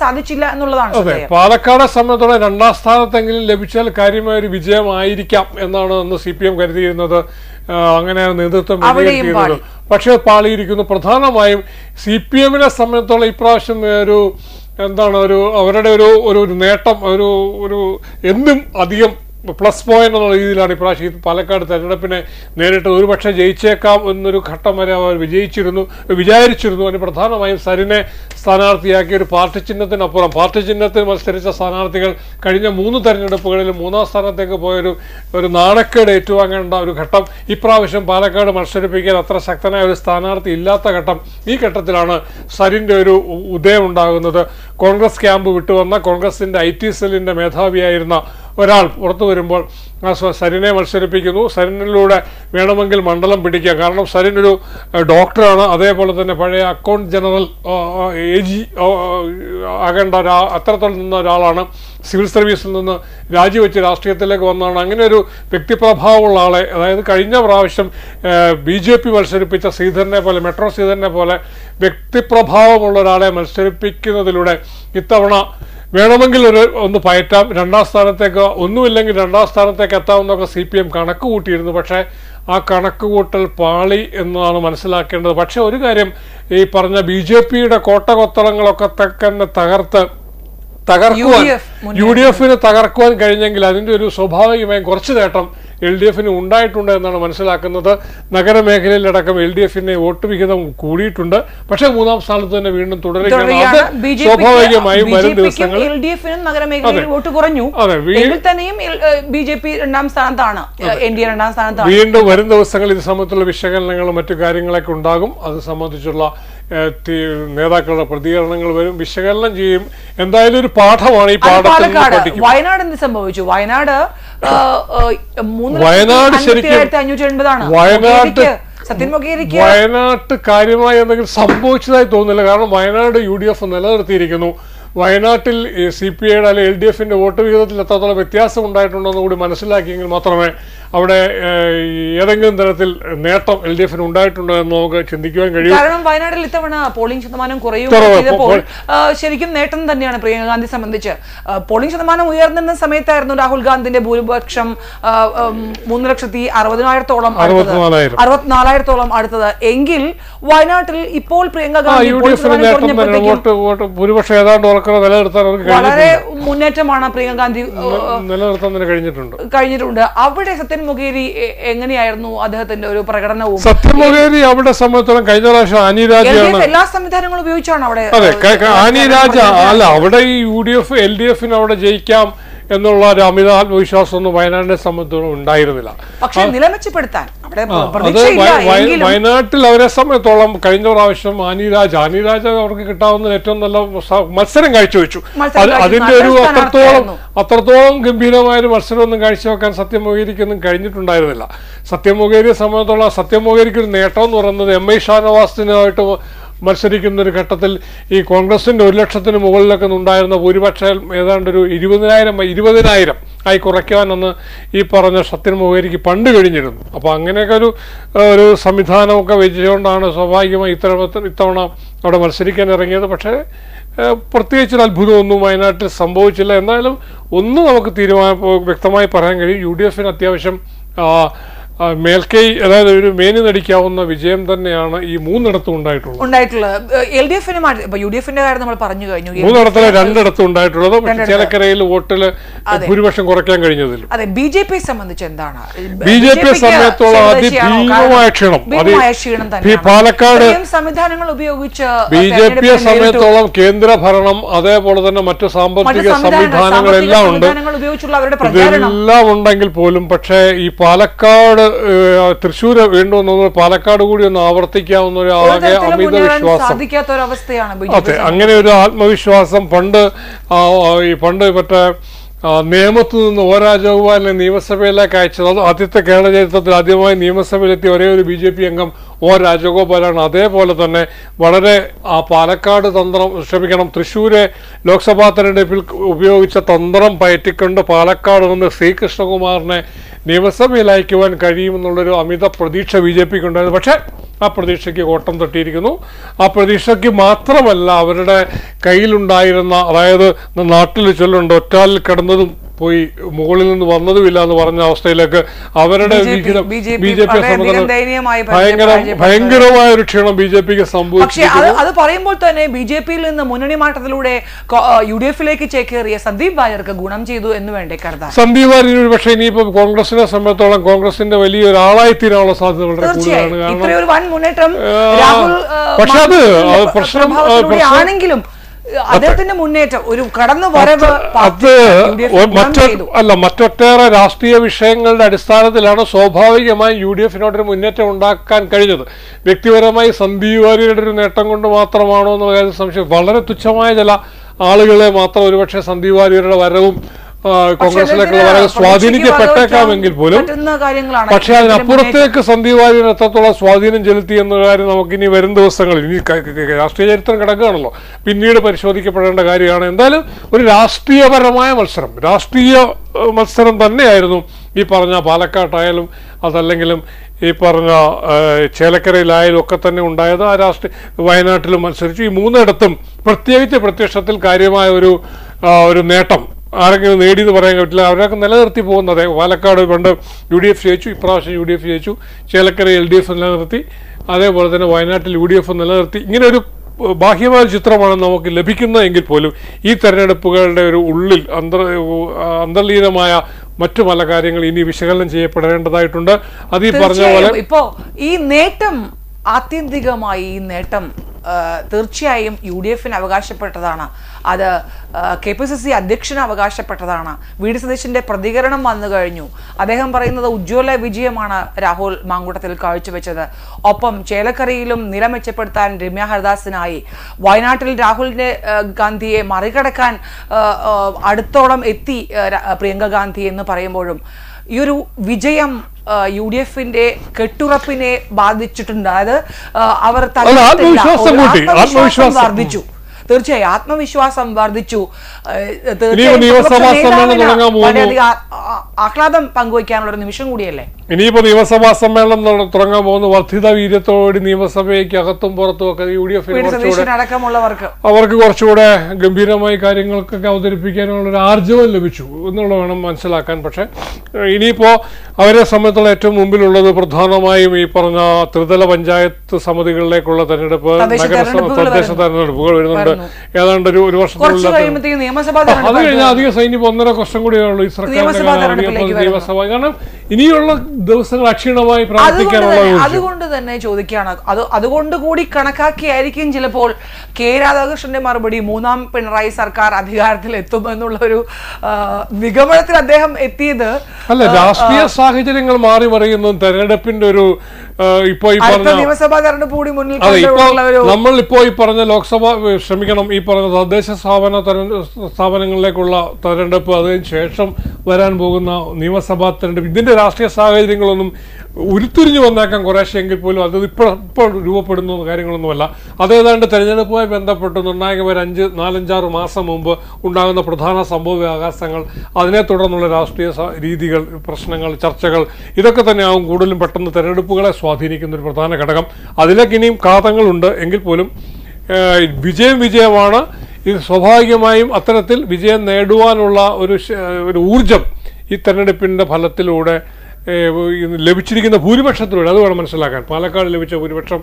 സാധിച്ചില്ല എന്നുള്ളതാണ്. പാലക്കാട് സംബന്ധിച്ചോളം രണ്ടാം സ്ഥാനത്തെങ്കിലും ലഭിച്ചാൽ കാര്യമായ ഒരു വിജയമായിരിക്കാം എന്നാണ് അന്ന് CPM കരുതിയിരുന്നത്. അങ്ങനെ നേതൃത്വം വിലയിരുത്തിയിരുന്നത്. പക്ഷേ പാളിയിരിക്കുന്നു. പ്രധാനമായും CPM-നെ സംബന്ധിച്ചോളം ഇപ്രാവശ്യം അവരുടെ ഒരു നേട്ടം, ഒരു എന്നും അധികം പ്ലസ് പോയിന്റ് എന്നുള്ള രീതിയിലാണ് ഇപ്രാവശ്യം പാലക്കാട് തെരഞ്ഞെടുപ്പിനെ നേരിട്ട് ഒരുപക്ഷെ ജയിച്ചേക്കാം എന്നൊരു ഘട്ടം വരെ അവർ വിചാരിച്ചിരുന്നു. അതിന് പ്രധാനമായും സരിനെ സ്ഥാനാർത്ഥിയാക്കിയ ഒരു പാർട്ടി ചിഹ്നത്തിൽ മത്സരിച്ച സ്ഥാനാർത്ഥികൾ കഴിഞ്ഞ 3 തെരഞ്ഞെടുപ്പുകളിലും മൂന്നാം സ്ഥാനത്തേക്ക് പോയൊരു നാണക്കേട് ഏറ്റുവാങ്ങേണ്ട ഒരു ഘട്ടം. ഇപ്രാവശ്യം പാലക്കാട് മത്സരിപ്പിക്കാൻ അത്ര ശക്തനായ ഒരു സ്ഥാനാർത്ഥി ഇല്ലാത്ത ഘട്ടം. ഈ ഘട്ടത്തിലാണ് സരിൻ്റെ ഒരു ഉദയം ഉണ്ടാകുന്നത്. കോൺഗ്രസ് ക്യാമ്പ് വിട്ടുവന്ന കോൺഗ്രസിൻ്റെ IT സെല്ലിൻ്റെ മേധാവിയായിരുന്ന ഒരാൾ പുറത്തു വരുമ്പോൾ സരിനെ മത്സരിപ്പിക്കുന്നു. സരിനിലൂടെ വേണമെങ്കിൽ മണ്ഡലം പിടിക്കുക. കാരണം സരിൻ ഒരു ഡോക്ടറാണ്, അതേപോലെ തന്നെ പഴയ അക്കൗണ്ട് ജനറൽ AG ആകേണ്ട അത്തരത്തിൽ നിന്ന ഒരാളാണ്. സിവിൽ സർവീസിൽ നിന്ന് രാജിവെച്ച് രാഷ്ട്രീയത്തിലേക്ക് വന്നതാണ്. അങ്ങനെ ഒരു വ്യക്തിപ്രഭാവമുള്ള ആളെ, അതായത് കഴിഞ്ഞ പ്രാവശ്യം BJP മത്സരിപ്പിച്ച മെട്രോ ശ്രീധരനെ പോലെ വ്യക്തിപ്രഭാവമുള്ള ഒരാളെ മത്സരിപ്പിക്കുന്നതിലൂടെ ഇത്തവണ വേണമെങ്കിൽ ഒന്ന് പയറ്റാം, രണ്ടാം സ്ഥാനത്തേക്ക് ഒന്നുമില്ലെങ്കിൽ രണ്ടാം സ്ഥാനത്തേക്ക് എത്താമെന്നൊക്കെ CPM കണക്ക് കൂട്ടിയിരുന്നു. പക്ഷേ ആ കണക്കുകൂട്ടൽ പാളി എന്നാണ് മനസ്സിലാക്കേണ്ടത്. പക്ഷെ ഒരു കാര്യം, ഈ പറഞ്ഞ BJP-യുടെ കോട്ടകൊത്തളങ്ങളൊക്കെ തന്നെ തകർക്കുവാൻ UDF-ന് തകർക്കുവാൻ കഴിഞ്ഞെങ്കിൽ അതിൻ്റെ ഒരു സ്വാഭാവികമായും കുറച്ച് നേട്ടം LDF-ന് ഉണ്ടായിട്ടുണ്ട് എന്നാണ് മനസ്സിലാക്കുന്നത്. നഗരമേഖലയിലടക്കം LDF-ന് വോട്ട് വിഹിതം കൂടിയിട്ടുണ്ട്. പക്ഷേ മൂന്നാം സ്ഥാനത്ത് തന്നെ വീണ്ടും തുടരുകയാണ്. സ്വാഭാവികമായും വരും ദിവസങ്ങളിൽ വീണ്ടും വരും ദിവസങ്ങളിൽ ഇത് സംബന്ധിച്ചുള്ള വിശകലനങ്ങളും മറ്റു കാര്യങ്ങളൊക്കെ ഉണ്ടാകും. അത് സംബന്ധിച്ചുള്ള നേതാക്കളുടെ പ്രതികരണങ്ങൾ വരും, വിശകലനം ചെയ്യും. എന്തായാലും ഒരു പാഠമാണ് ഈ പാഠത്തിൽ. വയനാട് എന്ത് സംഭവിച്ചു? വയനാട് കാര്യമായി എന്തെങ്കിലും സംഭവിച്ചതായി തോന്നുന്നില്ല. കാരണം വയനാട് UDF നിലനിർത്തിയിരിക്കുന്നു. വയനാട്ടിൽ CPIയുടെ അല്ലെങ്കിൽ LDFന്റെ വോട്ട് വിഹിതത്തിൽ എത്രത്തോളം വ്യത്യാസം ഉണ്ടായിട്ടുണ്ടെന്ന് കൂടി മനസ്സിലാക്കിയെങ്കിൽ മാത്രമേ അവിടെ ഏതെങ്കിലും തരത്തിൽ നേട്ടം LDFന് ഉണ്ടായിട്ടുണ്ടോ എന്ന് നമുക്ക് ചിന്തിക്കുവാൻ കഴിയും. കാരണം വയനാട്ടിൽ ഇത്തവണ പോളിംഗ് ശതമാനം കുറയുമ്പോൾ ശരിക്കും നേട്ടം തന്നെയാണ് പ്രിയങ്ക ഗാന്ധി സംബന്ധിച്ച്. പോളിംഗ് ശതമാനം ഉയർന്നിരുന്ന സമയത്തായിരുന്നു രാഹുൽ ഗാന്ധിന്റെ ഭൂരിപക്ഷം 3,60,000-ഓളം 64,000-ഓളം അടുത്തത് എങ്കിൽ വയനാട്ടിൽ ഇപ്പോൾ പ്രിയങ്ക ഗാന്ധി ഭൂരിപക്ഷം ഏതാണ്ട് നിലനിർത്താൻ വളരെ മുന്നേറ്റമാണ് പ്രിയങ്ക ഗാന്ധി നിലനിർത്താൻ കഴിഞ്ഞിട്ടുണ്ട്. അവിടെ സത്യൻ മൊകേരി എങ്ങനെയായിരുന്നു അദ്ദേഹത്തിന്റെ ഒരു പ്രകടനവും? സത്യൻ മൊകേരി അവിടെ സംബന്ധിച്ചോളം കഴിഞ്ഞ പ്രാവശ്യം ആനിരാജയാണ് എല്ലാ സംവിധാനങ്ങളും ഉപയോഗിച്ചാണ് അവിടെ. അതെ, ആനിരാജ അല്ല, അവിടെ ഈ UDF LDFന് അവിടെ ജയിക്കാം എന്നുള്ള ഒരു അമിത ആത്മവിശ്വാസമൊന്നും വയനാടിനെ സംബന്ധിച്ചോളം ഉണ്ടായിരുന്നില്ല. പക്ഷേ നിലമെച്ചപ്പെടുത്താൻ വയനാട്ടിൽ അവരെ സംബന്ധിച്ചോളം കഴിഞ്ഞ പ്രാവശ്യം ആനിരാജ അവർക്ക് കിട്ടാവുന്ന ഏറ്റവും നല്ല മത്സരം കാഴ്ചവെച്ചു. അതിന്റെ ഒരു അത്രത്തോളം ഗംഭീരമായൊരു മത്സരമൊന്നും കാഴ്ചവെക്കാൻ സത്യൻ മൊകേരിക്കൊന്നും കഴിഞ്ഞിട്ടുണ്ടായിരുന്നില്ല. സത്യൻ മൊകേരിയെ സംബന്ധിച്ചോളം സത്യൻ മൊകേരിക്ക് ഒരു നേട്ടം എന്ന് പറയുന്നത് MI ഷാനവാസിനായിട്ട് മത്സരിക്കുന്ന ഒരു ഘട്ടത്തിൽ ഈ കോൺഗ്രസിന്റെ 1,00,000-ന് മുകളിലൊക്കെ ഉണ്ടായിരുന്ന ഭൂരിപക്ഷം ഏതാണ്ട് ഒരു 20,000 ആയി കുറയ്ക്കാനെന്ന് ഈ പറഞ്ഞ സത്യൻ മൊകേരിക്ക് പണ്ട് കഴിഞ്ഞിരുന്നു. അപ്പോൾ അങ്ങനെയൊക്കെ ഒരു സംവിധാനമൊക്കെ വെച്ചുകൊണ്ടാണ് സ്വാഭാവികമായി ഇത്തവണ അവിടെ മത്സരിക്കാൻ ഇറങ്ങിയത്. പക്ഷേ പ്രത്യേകിച്ചൊരു അത്ഭുതമൊന്നും വയനാട്ടിൽ സംഭവിച്ചില്ല. എന്തായാലും ഒന്ന് നമുക്ക് വ്യക്തമായി പറയാൻ കഴിയും, UDFന് അത്യാവശ്യം മേൽക്കൈ, അതായത് ഒരു മേനി നടിക്കാവുന്ന വിജയം തന്നെയാണ് ഈ മൂന്നിടത്തും ഉണ്ടായിട്ടുള്ളത്. UDFന്റെ കാര്യം നമ്മൾ പറഞ്ഞു കഴിഞ്ഞു. മൂന്നിടത്തിലെ രണ്ടിടത്തും ഉണ്ടായിട്ടുള്ളത്. ചേലക്കരയിൽ വോട്ടില് ഭൂരിപക്ഷം കുറയ്ക്കാൻ കഴിഞ്ഞതിൽ. അതെ, BJP സംബന്ധിച്ച് എന്താണ്? BJP സംബന്ധിച്ചോളം അതിഭീമമായ ക്ഷീണം. പാലക്കാട് സംവിധാനങ്ങൾ ഉപയോഗിച്ച് BJPയെ സംബന്ധിച്ചോളം കേന്ദ്ര ഭരണം അതേപോലെ തന്നെ മറ്റു സാമ്പത്തിക സംവിധാനങ്ങളെല്ലാം ഉണ്ട്, ഇതെല്ലാം ഉണ്ടെങ്കിൽ പോലും പക്ഷേ ഈ പാലക്കാട് തൃശ്ശൂര് വീണ്ടും പാലക്കാട് കൂടി ഒന്ന് ആവർത്തിക്കാവുന്ന ഒരു ആകെ അമിത വിശ്വാസം. അതെ, അങ്ങനെ ഒരു ആത്മവിശ്വാസം പണ്ട് മറ്റേ നിയമത്തിൽ നിന്ന് രാജഗോപാലിനെ നിയമസഭയിലേക്ക് അയച്ചത്. ആദ്യത്തെ കേരള ചരിത്രത്തിൽ ആദ്യമായി നിയമസഭയിലെത്തിയ ഒരേ ഒരു BJP അംഗം രാജഗോപാലാണ്. അതേപോലെ തന്നെ വളരെ പാലക്കാട് തൃശ്ശൂരെ ലോക്സഭാ തെരഞ്ഞെടുപ്പിൽ ഉപയോഗിച്ച തന്ത്രം പയറ്റിക്കൊണ്ട് പാലക്കാട് നിന്ന് ശ്രീകൃഷ്ണകുമാറിനെ നിയമസഭയിൽ അയക്കുവാൻ കഴിയുമെന്നുള്ളൊരു അമിത പ്രതീക്ഷ BJPക്ക് ഉണ്ടായിരുന്നു. പക്ഷേ ആ പ്രതീക്ഷയ്ക്ക് കോട്ടം തട്ടിയിരിക്കുന്നു. ആ പ്രതീക്ഷയ്ക്ക് മാത്രമല്ല, അവരുടെ കയ്യിലുണ്ടായിരുന്ന, അതായത് നാട്ടിൽ ചൊല്ലുണ്ട്, ഒറ്റാലിൽ കിടന്നതും പോയി മുകളിൽ നിന്ന് വന്നതുമില്ല എന്ന് പറഞ്ഞ അവസ്ഥയിലേക്ക് അവരുടെ BJPയെ സംബന്ധിച്ച് ഭയങ്കരമായ ഒരു ക്ഷീണം BJPക്ക് സംഭവിച്ചു. അത് പറയുമ്പോൾ തന്നെ BJPയിൽ നിന്ന് മുന്നണി മാറ്റത്തിലൂടെ UDFിലേക്ക് ചേക്കേറിയ സന്ദീപ് വാര്യർക്ക് ഗുണം ചെയ്തു എന്ന് വേണ്ടേ കരുതാൻ. സന്ദീപ് വാര്യർ പക്ഷേ ഇനിയിപ്പോ കോൺഗ്രസിനെ സംബന്ധിച്ചോളം കോൺഗ്രസിന്റെ വലിയൊരാളായി തീരാനുള്ള സാധ്യത വളരെ കൂടുതലാണ്. പക്ഷെ അത് പ്രശ്നമാണെങ്കിലും അദ്ദേഹത്തിന്റെ മുന്നേറ്റം, ഒരു കടന്നുവരവ് മറ്റൊട്ടേറെ രാഷ്ട്രീയ വിഷയങ്ങളുടെ അടിസ്ഥാനത്തിലാണ് സ്വാഭാവികമായി UDFനോടൊരു മുന്നേറ്റം ഉണ്ടാക്കാൻ കഴിഞ്ഞത്. വ്യക്തിപരമായി സന്ദീപ് വാര്യരുടെ ഒരു നേട്ടം കൊണ്ട് മാത്രമാണോ എന്നുള്ള കാര്യം സംശയം. വളരെ തുച്ഛമായ ചില ആളുകളെ മാത്രം ഒരുപക്ഷെ സന്ദീപ് വാര്യരുടെ വരവും കോൺഗ്രസിലേക്കുള്ള വരവ് സ്വാധീനിക്കപ്പെട്ടേക്കാമെങ്കിൽ പോലും, പക്ഷെ അതിനപ്പുറത്തേക്ക് സന്ദീപ് വാര്യർ എത്രത്തോളം സ്വാധീനം ചെലുത്തി എന്ന കാര്യം നമുക്കിനി വരും ദിവസങ്ങളിൽ, ഇനി രാഷ്ട്രീയ ചരിത്രം കിടക്കുകയാണല്ലോ, പിന്നീട് പരിശോധിക്കപ്പെടേണ്ട കാര്യമാണ്. എന്തായാലും ഒരു രാഷ്ട്രീയ മത്സരം തന്നെയായിരുന്നു ഈ പറഞ്ഞ പാലക്കാട്ടായാലും അതല്ലെങ്കിലും ഈ പറഞ്ഞ ചേലക്കരയിലായാലും ഒക്കെ തന്നെ ഉണ്ടായത്. ആ വയനാട്ടിലും മത്സരിച്ചു. ഈ മൂന്നിടത്തും പ്രത്യേകിച്ച് പ്രത്യക്ഷത്തിൽ കാര്യമായ ഒരു നേട്ടം ആരെങ്കിലും നേടിയെന്ന് പറയാൻ പറ്റില്ല. അവരൊക്കെ നിലനിർത്തി പോകുന്നത്. പാലക്കാട് പണ്ട് UDF ജയിച്ചു, ഇപ്രാവശ്യം UDF ജയിച്ചു. ചേലക്കര LDF നിലനിർത്തി, അതേപോലെ തന്നെ വയനാട്ടിൽ UDF നിലനിർത്തി. ഇങ്ങനെ ഒരു ബാഹ്യമായ ചിത്രമാണ് നമുക്ക് ലഭിക്കുന്നതെങ്കിൽ പോലും ഈ തെരഞ്ഞെടുപ്പുകളുടെ ഒരു ഉള്ളിൽ അന്തർലീനമായ മറ്റു പല കാര്യങ്ങൾ ഇനി വിശകലനം ചെയ്യപ്പെടേണ്ടതായിട്ടുണ്ട്. അത് ഈ പറഞ്ഞ പോലെ ഈ നേട്ടം, ആത്യന്തികമായി ഈ നേട്ടം തീർച്ചയായും UDFന് അവകാശപ്പെട്ടതാണ്. അത് KPCC അധ്യക്ഷന് അവകാശപ്പെട്ടതാണ്. VD സതീശന്റെ പ്രതികരണം വന്നു കഴിഞ്ഞു. അദ്ദേഹം പറയുന്നത് ഉജ്ജ്വല വിജയമാണ് രാഹുൽ മാങ്കൂട്ടത്തിൽ കാഴ്ചവെച്ചത്. ഒപ്പം ചേലക്കരയിലും നില മെച്ചപ്പെടുത്താൻ രമ്യ ഹരിദാസിനായി. വയനാട്ടിൽ രാഹുലിന്റെ ഗാന്ധിയെ മറികടക്കാൻ അടുത്തോളം എത്തി പ്രിയങ്ക ഗാന്ധി എന്ന് പറയുമ്പോഴും ഈ ഒരു വിജയം UDFന്റെ കെട്ടുറപ്പിനെ ബാധിച്ചിട്ടുണ്ട്. അതായത് അവർ വർദ്ധിച്ചു. തീർച്ചയായും ആത്മവിശ്വാസം വർദ്ധിച്ചു. വളരെയധികം ആഹ്ലാദം പങ്കുവയ്ക്കാനുള്ള ഒരു നിമിഷം കൂടിയല്ലേ. ഇനിയിപ്പോ നിയമസഭാ സമ്മേളനം തുടങ്ങാൻ പോകുന്ന വർദ്ധിത വീര്യത്തോട് നിയമസഭയ്ക്ക് അകത്തും പുറത്തും ഒക്കെ UDF അടക്കമുള്ളവർക്ക് അവർക്ക് കുറച്ചുകൂടെ ഗംഭീരമായി കാര്യങ്ങൾക്കൊക്കെ അവതരിപ്പിക്കാനുള്ള ഒരു ആർജവം ലഭിച്ചു എന്നുള്ള വേണം മനസ്സിലാക്കാൻ. പക്ഷെ ഇനിയിപ്പോ അവരെ സംബന്ധിച്ചുള്ള ഏറ്റവും മുമ്പിലുള്ളത് പ്രധാനമായും ഈ പറഞ്ഞ ത്രിതല പഞ്ചായത്ത് സമിതികളിലേക്കുള്ള തെരഞ്ഞെടുപ്പ്, തദ്ദേശ തെരഞ്ഞെടുപ്പുകൾ വരുന്നുണ്ട്. ഏതാണ്ട് ഒരു വർഷത്തിലുള്ള അത് കഴിഞ്ഞാൽ അധികം സൈന്യം 1.5 വർഷം കൂടിയുള്ളൂ ഈ സർക്കാരിന്റെ നിയമസഭ. കാരണം ഇനിയുള്ള ദിവസങ്ങൾ അക്ഷീണമായി പ്രവർത്തിക്കാനുള്ള അതുകൊണ്ട് തന്നെ ചോദിക്കുകയാണ്. അതുകൊണ്ട് കൂടി കണക്കാക്കിയായിരിക്കും ചിലപ്പോൾ കെ രാധാകൃഷ്ണന്റെ മറുപടി 3ാം പിണറായി സർക്കാർ അധികാരത്തിൽ എത്തുമെന്നുള്ള ഒരു നിഗമനത്തിൽ അദ്ദേഹം എത്തിയത്. അല്ല, രാഷ്ട്രീയ സാഹചര്യങ്ങൾ മാറി മറിയുന്നതും തെരഞ്ഞെടുപ്പിന്റെ ഒരു ഇപ്പോ ഈ പറഞ്ഞ നിയമസഭാ തെരഞ്ഞെടുപ്പ് കൂടി മുന്നിൽ നമ്മൾ ഇപ്പോ ഈ പറഞ്ഞ ലോക്സഭ ഈ പറഞ്ഞ തദ്ദേശ സ്ഥാപനങ്ങളിലേക്കുള്ള തെരഞ്ഞെടുപ്പ്, അതിന് ശേഷം വരാൻ പോകുന്ന നിയമസഭാ തെരഞ്ഞെടുപ്പ്, ഇതിന്റെ രാഷ്ട്രീയ സാഹചര്യങ്ങളൊന്നും ഉരുത്തിരിഞ്ഞു വന്നേക്കാൻ കുറേശ്ശെ എങ്കിൽ പോലും അത് ഇപ്പോൾ രൂപപ്പെടുന്ന കാര്യങ്ങളൊന്നുമല്ല. അതേതാണ്ട് തെരഞ്ഞെടുപ്പുമായി ബന്ധപ്പെട്ട് നിർണായകമായ 4-5 മാസം മുമ്പ് ഉണ്ടാകുന്ന പ്രധാന സംഭവവികാസങ്ങൾ, അതിനെ തുടർന്നുള്ള രാഷ്ട്രീയ രീതികൾ, പ്രശ്നങ്ങൾ, ചർച്ചകൾ, ഇതൊക്കെ തന്നെയാവും കൂടുതലും പെട്ടെന്ന് തെരഞ്ഞെടുപ്പുകളെ സ്വാധീനിക്കുന്ന ഒരു പ്രധാന ഘടകം. അതിലേക്ക് ഇനിയും ഘാതങ്ങളുണ്ട് എങ്കിൽ പോലും വിജയമാണ്. ഇത് സ്വാഭാവികമായും അത്തരത്തിൽ വിജയം നേടുവാനുള്ള ഒരു ഊർജം ഈ തെരഞ്ഞെടുപ്പിന്റെ ഫലത്തിലൂടെ ലഭിച്ചിരിക്കുന്ന ഭൂരിപക്ഷത്തിലൂടെ അത് വേണം മനസ്സിലാക്കാൻ. പാലക്കാട് ലഭിച്ച ഭൂരിപക്ഷം,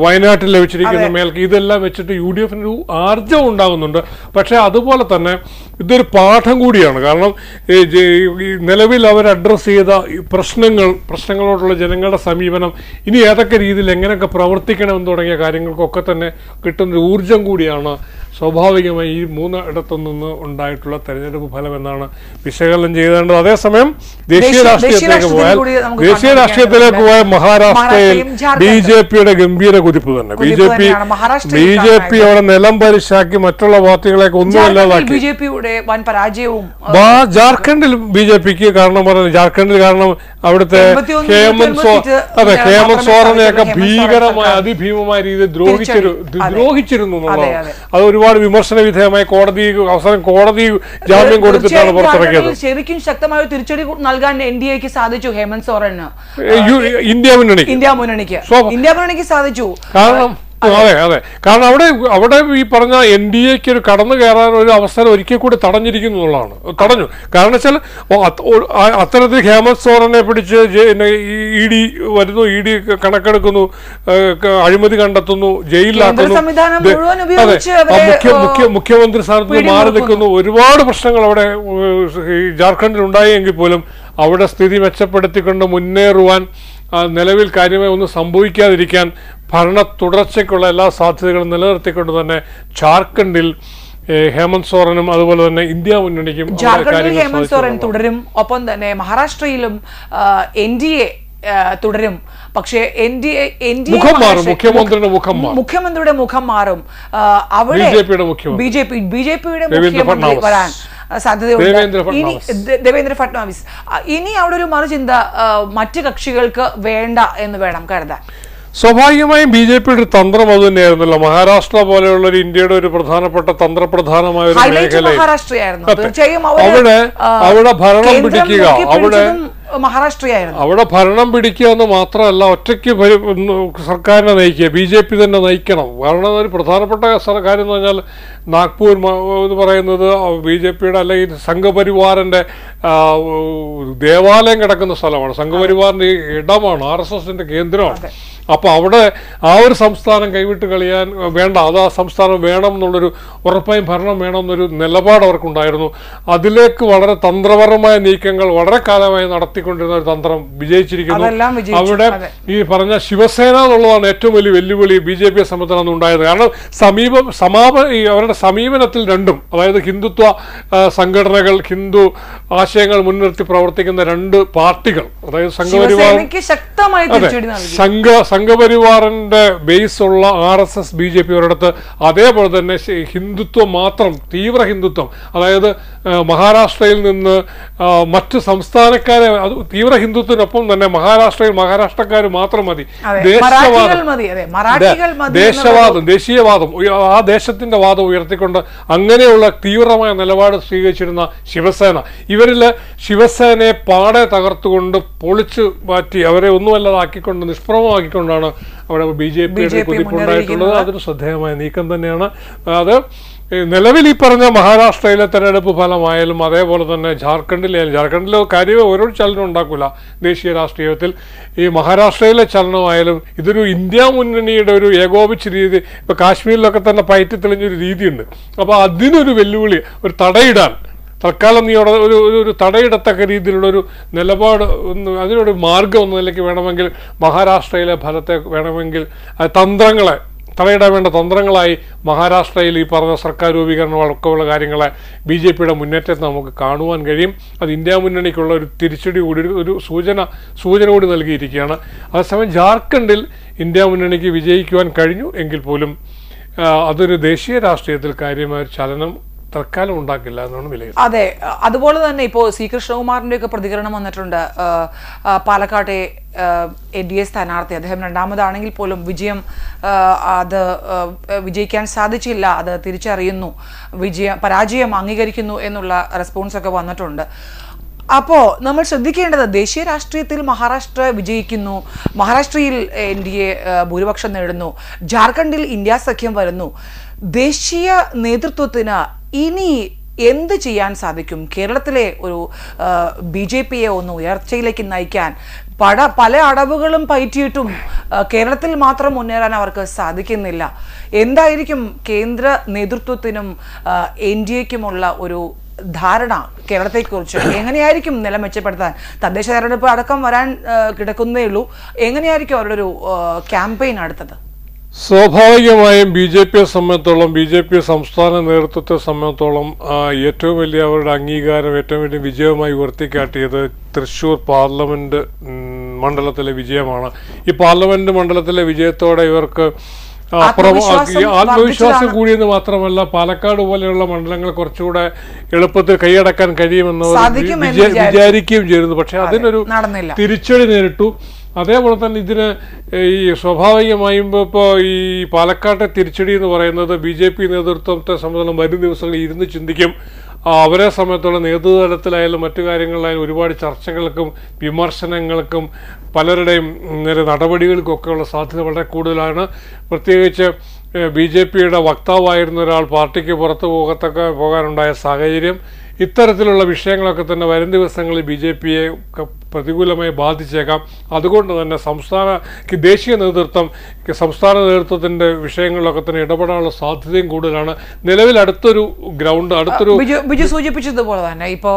വയനാട്ടിൽ ലഭിച്ചിരിക്കുന്ന മേൽക്ക്, ഇതെല്ലാം വെച്ചിട്ട് UDF ഒരു ആർജവം ഉണ്ടാകുന്നുണ്ട്. പക്ഷേ അതുപോലെ തന്നെ ഇതൊരു പാഠം കൂടിയാണ്. കാരണം നിലവിൽ അവർ അഡ്രസ്സ് ചെയ്ത പ്രശ്നങ്ങളോടുള്ള ജനങ്ങളുടെ സമീപനം, ഇനി ഏതൊക്കെ രീതിയിൽ എങ്ങനെയൊക്കെ പ്രവർത്തിക്കണമെന്ന് തുടങ്ങിയ കാര്യങ്ങൾക്കൊക്കെ തന്നെ കിട്ടുന്നൊരു ഊർജം കൂടിയാണ് സ്വാഭാവികമായി ഈ 3 ഇടത്തു നിന്ന് ഉണ്ടായിട്ടുള്ള തെരഞ്ഞെടുപ്പ് ഫലം എന്നാണ് വിശകലനം ചെയ്തേണ്ടത്. അതേസമയം ദേശീയ രാഷ്ട്രീയത്തിലേക്ക് പോയാൽ മഹാരാഷ്ട്രയിൽ BJPയുടെ ഗംഭീര കുതിപ്പ് തന്നെ. BJP അവിടെ നിലം പരിശാക്കി മറ്റുള്ള പാർട്ടികളെയൊക്കെ ഒന്നുമല്ലാതാക്കി. ജാർഖണ്ഡിൽ BJPക്ക് കാരണം അവിടുത്തെ ഹേമന്ത് സോറനെയൊക്കെ ഭീകരമായ അതിഭീമമായ രീതിയിൽ ദ്രോഹിച്ചിരുന്നു എന്നുള്ളതാണ്. അത് ഒരുപാട് വിമർശന വിധേയമായി കോടതി ജാമ്യം കൊടുത്തിട്ടാണ് പുറത്തിറക്കിയത്. ശരിക്കും ശക്തമായ തിരിച്ചടി നൽകാൻ NDAക്ക് സാധിച്ചു. ഹേമന്ത് സോറന് ഇന്ത്യ മുന്നണിക്ക് സാധിച്ചു. കാരണം അതെ കാരണം അവിടെ ഈ പറഞ്ഞ NDAക്ക് ഒരു കടന്നു കയറാൻ ഒരു അവസരം ഒരിക്കൽ കൂടി തടഞ്ഞിരിക്കുന്നു എന്നുള്ളതാണ്. തടഞ്ഞു. കാരണം വെച്ചാൽ അത്തരത്തിൽ ഹേമന്ത് സോറനെ പിടിച്ച് ED വരുന്നു, ED കണക്കെടുക്കുന്നു, അഴിമതി കണ്ടെത്തുന്നു, ജയിലിലാക്കുന്നു, മുഖ്യമന്ത്രി സ്ഥാനത്ത് മാറി നിൽക്കുന്നു. ഒരുപാട് പ്രശ്നങ്ങൾ അവിടെ ജാർഖണ്ഡിൽ ഉണ്ടായെങ്കിൽ പോലും അവിടെ സ്ഥിതി മെച്ചപ്പെടുത്തിക്കൊണ്ട് മുന്നേറുവാൻ, നിലവിൽ കാര്യമായി ഒന്നും സംഭവിക്കാതിരിക്കാൻ, ഭരണ തുടർച്ചയ്ക്കുള്ള എല്ലാ സാധ്യതകളും നിലനിർത്തിക്കൊണ്ട് തന്നെ ജാർഖണ്ഡിൽ ഹേമന്ത് സോറനും അതുപോലെ തന്നെ ഇന്ത്യ മുന്നണിക്കും ഹേമന്ത് സോറൻ തുടരും. ഒപ്പം തന്നെ മഹാരാഷ്ട്രയിലും NDA തുടരും. പക്ഷേ മുഖ്യമന്ത്രിയുടെ മുഖം മാറും. അവിടെ ബിജെപിയുടെ മുഖ്യമന്ത്രി വരാൻ സാധ്യതയുണ്ട്. ദേവേന്ദ്ര ഫട്നാവിസ്. ഇനി അവിടെ ഒരു മറുചിന്ത മറ്റ് കക്ഷികൾക്ക് വേണ്ട എന്ന് വേണം കരുതാൻ. സ്വാഭാവികമായും BJPയുടെ ഒരു തന്ത്രം അത് തന്നെയായിരുന്നല്ലോ. മഹാരാഷ്ട്ര പോലെയുള്ള ഒരു ഇന്ത്യയുടെ ഒരു പ്രധാനപ്പെട്ട തന്ത്രപ്രധാനമായ ഒരു മേഖലയിൽ അവിടെ ഭരണം പിടിക്കുക, അവിടെ ഭരണം പിടിക്കുക എന്ന് മാത്രമല്ല, ഒറ്റയ്ക്ക് സർക്കാരിനെ നയിക്കുക, BJP തന്നെ നയിക്കണം. കാരണം ഒരു പ്രധാനപ്പെട്ട കാര്യം എന്ന് പറഞ്ഞാൽ നാഗ്പൂർ എന്ന് പറയുന്നത് BJPയുടെ അല്ലെങ്കിൽ സംഘപരിവാറിന്റെ ദേവാലയം കിടക്കുന്ന സ്ഥലമാണ്. സംഘപരിവാറിന്റെ ഇടമാണ്, RSSന്റെ കേന്ദ്രമാണ്. അപ്പോൾ അവിടെ ആ ഒരു സംസ്ഥാനം കൈവിട്ട് കളിയാൻ വേണ്ട, അത് ആ സംസ്ഥാനം വേണം എന്നുള്ളൊരു ഉറപ്പായും ഭരണം വേണമെന്നൊരു നിലപാട് അവർക്കുണ്ടായിരുന്നു. അതിലേക്ക് വളരെ തന്ത്രപരമായ നീക്കങ്ങൾ വളരെ കാലമായി നടത്തിക്കൊണ്ടിരുന്ന ഒരു തന്ത്രം വിജയിച്ചിരിക്കുന്നു. അവിടെ ഈ പറഞ്ഞ ശിവസേന എന്നുള്ളതാണ് ഏറ്റവും വലിയ വെല്ലുവിളി BJPയെ സംബന്ധിച്ചാണ് ഉണ്ടായത്. കാരണം അവരുടെ സമീപനത്തിൽ രണ്ടും, അതായത് ഹിന്ദുത്വ സംഘടനകൾ, ഹിന്ദു ആശയങ്ങൾ മുൻനിർത്തി പ്രവർത്തിക്കുന്ന 2 പാർട്ടികൾ, അതായത് സംഘപരിവാർ സംഘപരിവാറിന്റെ ബേസ് ഉള്ള RSS BJP ഒരിടത്ത്, അതേപോലെ തന്നെ ഹിന്ദുത്വം മാത്രം, തീവ്ര ഹിന്ദുത്വം, അതായത് മഹാരാഷ്ട്രയിൽ നിന്ന് മറ്റ് സംസ്ഥാനക്കാരെ, തീവ്ര ഹിന്ദുത്വത്തിനൊപ്പം തന്നെ മഹാരാഷ്ട്രക്കാർ മാത്രം മതി, ദേശവാദം, ദേശീയവാദം, ആ ദേശത്തിന്റെ വാദം ഉയർത്തിക്കൊണ്ട് അങ്ങനെയുള്ള തീവ്രമായ നിലപാട് സ്വീകരിച്ചിരുന്ന ശിവസേന, ഇവരില് ശിവസേനയെ പാടെ തകർത്തുകൊണ്ട് പൊളിച്ചു മാറ്റി അവരെ ഒന്നുമല്ലാതാക്കിക്കൊണ്ട് നിഷ്പ്രഭമാക്കിക്കൊണ്ടാണ് അവിടെ BJPയുടെ കുതിപ്പുണ്ടായിട്ടുള്ളത്. അതൊരു ശ്രദ്ധേയമായ നീക്കം തന്നെയാണ്. അത് നിലവിൽ ഈ പറഞ്ഞ മഹാരാഷ്ട്രയിലെ തെരഞ്ഞെടുപ്പ് ഫലമായാലും അതേപോലെ തന്നെ ജാർഖണ്ഡിലെ കാര്യമേ ഓരോ ചലനം ഉണ്ടാക്കില്ല ദേശീയ രാഷ്ട്രീയത്തിൽ. ഈ മഹാരാഷ്ട്രയിലെ ചലനമായാലും ഇതൊരു ഇന്ത്യ മുന്നണിയുടെ ഒരു ഏകോപിച്ച രീതി. ഇപ്പൊ കാശ്മീരിലൊക്കെ തന്നെ പയറ്റി തെളിഞ്ഞൊരു രീതിയുണ്ട്. അപ്പൊ അതിനൊരു വെല്ലുവിളി, ഒരു തടയിടാൻ തൽക്കാലം നീ ഒരു തടയിടത്തക്ക രീതിയിലുള്ള ഒരു നിലപാട്, അതിനൊരു മാർഗം എന്ന നിലയ്ക്ക് വേണമെങ്കിൽ മഹാരാഷ്ട്രയിലെ ഫലത്തെ വേണമെങ്കിൽ തടയിടാൻ വേണ്ട തന്ത്രങ്ങളായി മഹാരാഷ്ട്രയിൽ ഈ പറഞ്ഞ സർക്കാർ രൂപീകരണം അടക്കമുള്ള കാര്യങ്ങളെ BJPയുടെ മുന്നേറ്റത്തെ നമുക്ക് കാണുവാൻ കഴിയും. അത് ഇന്ത്യ മുന്നണിക്കുള്ള ഒരു തിരിച്ചടി കൂടി, ഒരു സൂചന കൂടി നൽകിയിരിക്കുകയാണ്. അതേസമയം ജാർഖണ്ഡിൽ ഇന്ത്യ മുന്നണിക്ക് വിജയിക്കുവാൻ കഴിഞ്ഞു എങ്കിൽ പോലും അതൊരു ദേശീയ രാഷ്ട്രീയത്തിൽ കാര്യമായ ഒരു ചലനം തൽക്കാലം ഉണ്ടാക്കില്ല എന്നാണ് വിലയിരുത്തുന്നത്. അതെ, അതുപോലെ തന്നെ ഇപ്പോൾ C. കൃഷ്ണകുമാറിന്റെ ഒക്കെ പ്രതികരണം വന്നിട്ടുണ്ട്. പാലക്കാട്ടെ NDA സ്ഥാനാർത്ഥി, അദ്ദേഹം രണ്ടാമതാണെങ്കിൽ പോലും വിജയിക്കാൻ സാധിച്ചില്ല, അത് തിരിച്ചറിയുന്നു, പരാജയം അംഗീകരിക്കുന്നു എന്നുള്ള റെസ്പോൺസ് ഒക്കെ വന്നിട്ടുണ്ട്. അപ്പോൾ നമ്മൾ ശ്രദ്ധിക്കേണ്ടത്, ദേശീയ രാഷ്ട്രീയത്തിൽ മഹാരാഷ്ട്ര വിജയിക്കുന്നു, മഹാരാഷ്ട്രയിൽ NDA ഭൂരിപക്ഷം നേടുന്നു, ജാർഖണ്ഡിൽ ഇന്ത്യ സഖ്യം വരുന്നു. ദേശീയ നേതൃത്വത്തിന് ഇനി എന്ത് ചെയ്യാൻ സാധിക്കും? കേരളത്തിലെ ഒരു BJPയെ ഒന്ന് ഉയർച്ചയിലേക്ക് നയിക്കാൻ പല അടവുകളും പയറ്റിയിട്ടും കേരളത്തിൽ മാത്രം മുന്നേറാൻ അവർക്ക് സാധിക്കുന്നില്ല. എന്തായിരിക്കും കേന്ദ്ര നേതൃത്വത്തിനും NDAയ്ക്കുമുള്ള ഒരു ധാരണ കേരളത്തെക്കുറിച്ച്? എങ്ങനെയായിരിക്കും നില മെച്ചപ്പെടുത്താൻ? തദ്ദേശ തെരഞ്ഞെടുപ്പ് അടക്കം വരാൻ കിടക്കുന്നേ ഉള്ളൂ. എങ്ങനെയായിരിക്കും അവരുടെ ഒരു ക്യാമ്പയിൻ അടുത്തത്? സ്വാഭാവികമായും BJPയെ സംബന്ധിച്ചോളം, BJP സംസ്ഥാന നേതൃത്വത്തെ സംബന്ധിച്ചോളം ഏറ്റവും വലിയ അവരുടെ അംഗീകാരം, ഏറ്റവും വലിയ വിജയമായി ഉയർത്തിക്കാട്ടിയത് തൃശ്ശൂർ പാർലമെന്റ് മണ്ഡലത്തിലെ വിജയമാണ്. ഈ പാർലമെന്റ് മണ്ഡലത്തിലെ വിജയത്തോടെ ഇവർക്ക് ആത്മവിശ്വാസം കൂടിയെന്ന് മാത്രമല്ല, പാലക്കാട് പോലെയുള്ള മണ്ഡലങ്ങൾ കുറച്ചുകൂടെ എളുപ്പത്തിൽ കൈയടക്കാൻ കഴിയുമെന്ന് വിചാരിക്കുകയും ചെയ്തിരുന്നു. പക്ഷെ അതിനൊരു തിരിച്ചടി നേരിട്ടു. അതേപോലെ തന്നെ ഇതിന് ഈ സ്വാഭാവികമായും ഇപ്പോൾ ഈ പാലക്കാട്ടെ തിരിച്ചടി എന്ന് പറയുന്നത് BJP നേതൃത്വത്തെ സംബന്ധിച്ചും വരും ദിവസങ്ങളിൽ ഇരുന്ന് ചിന്തിക്കും. അവരെ സംബന്ധിച്ചുള്ള നേതൃതലത്തിലായാലും മറ്റു കാര്യങ്ങളിലായാലും ഒരുപാട് ചർച്ചകൾക്കും വിമർശനങ്ങൾക്കും പലരുടെയും നടപടികൾക്കൊക്കെയുള്ള സാധ്യത വളരെ കൂടുതലാണ്. പ്രത്യേകിച്ച് BJPയുടെ വക്താവായിരുന്ന ഒരാൾ പാർട്ടിക്ക് പുറത്തു പോകാനുണ്ടായ സാഹചര്യം, ഇത്തരത്തിലുള്ള വിഷയങ്ങളൊക്കെ തന്നെ വരും ദിവസങ്ങളിൽ BJPയെ പ്രതികൂലമായി ബാധിച്ചേക്കാം. അതുകൊണ്ട് തന്നെ ദേശീയ നേതൃത്വം സംസ്ഥാന നേതൃത്വത്തിന്റെ വിഷയങ്ങളിലൊക്കെ തന്നെ ഇടപെടാനുള്ള സാധ്യതയും കൂടുതലാണ്. നിലവിൽ ബിജു സൂചിപ്പിച്ചതുപോലെ തന്നെ ഇപ്പോൾ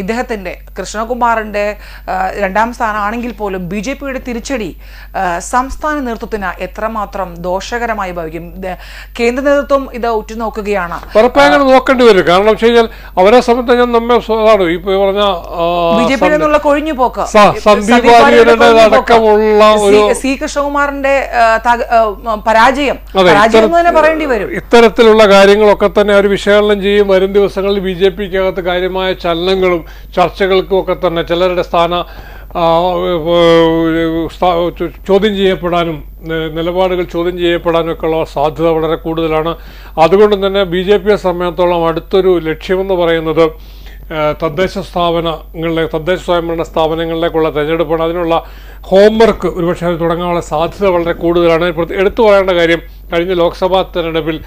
ഇദ്ദേഹത്തിന്റെ കൃഷ്ണകുമാറിന്റെ രണ്ടാം സ്ഥാനമാണെങ്കിൽ പോലും BJPയുടെ തിരിച്ചടി സംസ്ഥാന നേതൃത്വത്തിന് എത്രമാത്രം ദോഷകരമായി ഭവിക്കും? കേന്ദ്ര നേതൃത്വം ഇത് ഉറ്റുനോക്കുകയാണ്. ഉറപ്പായും നോക്കേണ്ടി വരും. കാരണം വെച്ച് കഴിഞ്ഞാൽ അവരെ സംബന്ധിച്ച് നമ്മെ പറഞ്ഞ BJPയിൽ നിന്നുള്ള കൊഴിഞ്ഞു പോക്ക്, അടക്കമുള്ള C. കൃഷ്ണകുമാറിന്റെ പരാജയം തന്നെ പറയേണ്ടി വരും. ഇത്തരത്തിലുള്ള കാര്യങ്ങളൊക്കെ തന്നെ അവർ വിശകലനം ചെയ്യും. വരും ദിവസങ്ങളിൽ BJPക്കകത്ത് കാര്യമായ ചലനങ്ങളും ചർച്ചകൾക്കും ഒക്കെ തന്നെ ചിലരുടെ ചോദ്യം ചെയ്യപ്പെടാനും നിലപാടുകൾ ചോദ്യം ചെയ്യപ്പെടാനും ഒക്കെയുള്ള സാധ്യത വളരെ കൂടുതലാണ്. അതുകൊണ്ട് തന്നെ BJPയെ സംബന്ധിച്ചിടത്തോളം അടുത്തൊരു ലക്ഷ്യമെന്ന് പറയുന്നത് തദ്ദേശ സ്വയംഭരണ സ്ഥാപനങ്ങളിലേക്കുള്ള തെരഞ്ഞെടുപ്പാണ്. അതിനുള്ള ഹോംവർക്ക് ഒരുപക്ഷെ അത് തുടങ്ങാനുള്ള സാധ്യത വളരെ കൂടുതലാണ്. എടുത്തു പറയേണ്ട കാര്യം, കഴിഞ്ഞ ലോക്സഭാ തെരഞ്ഞെടുപ്പിൽ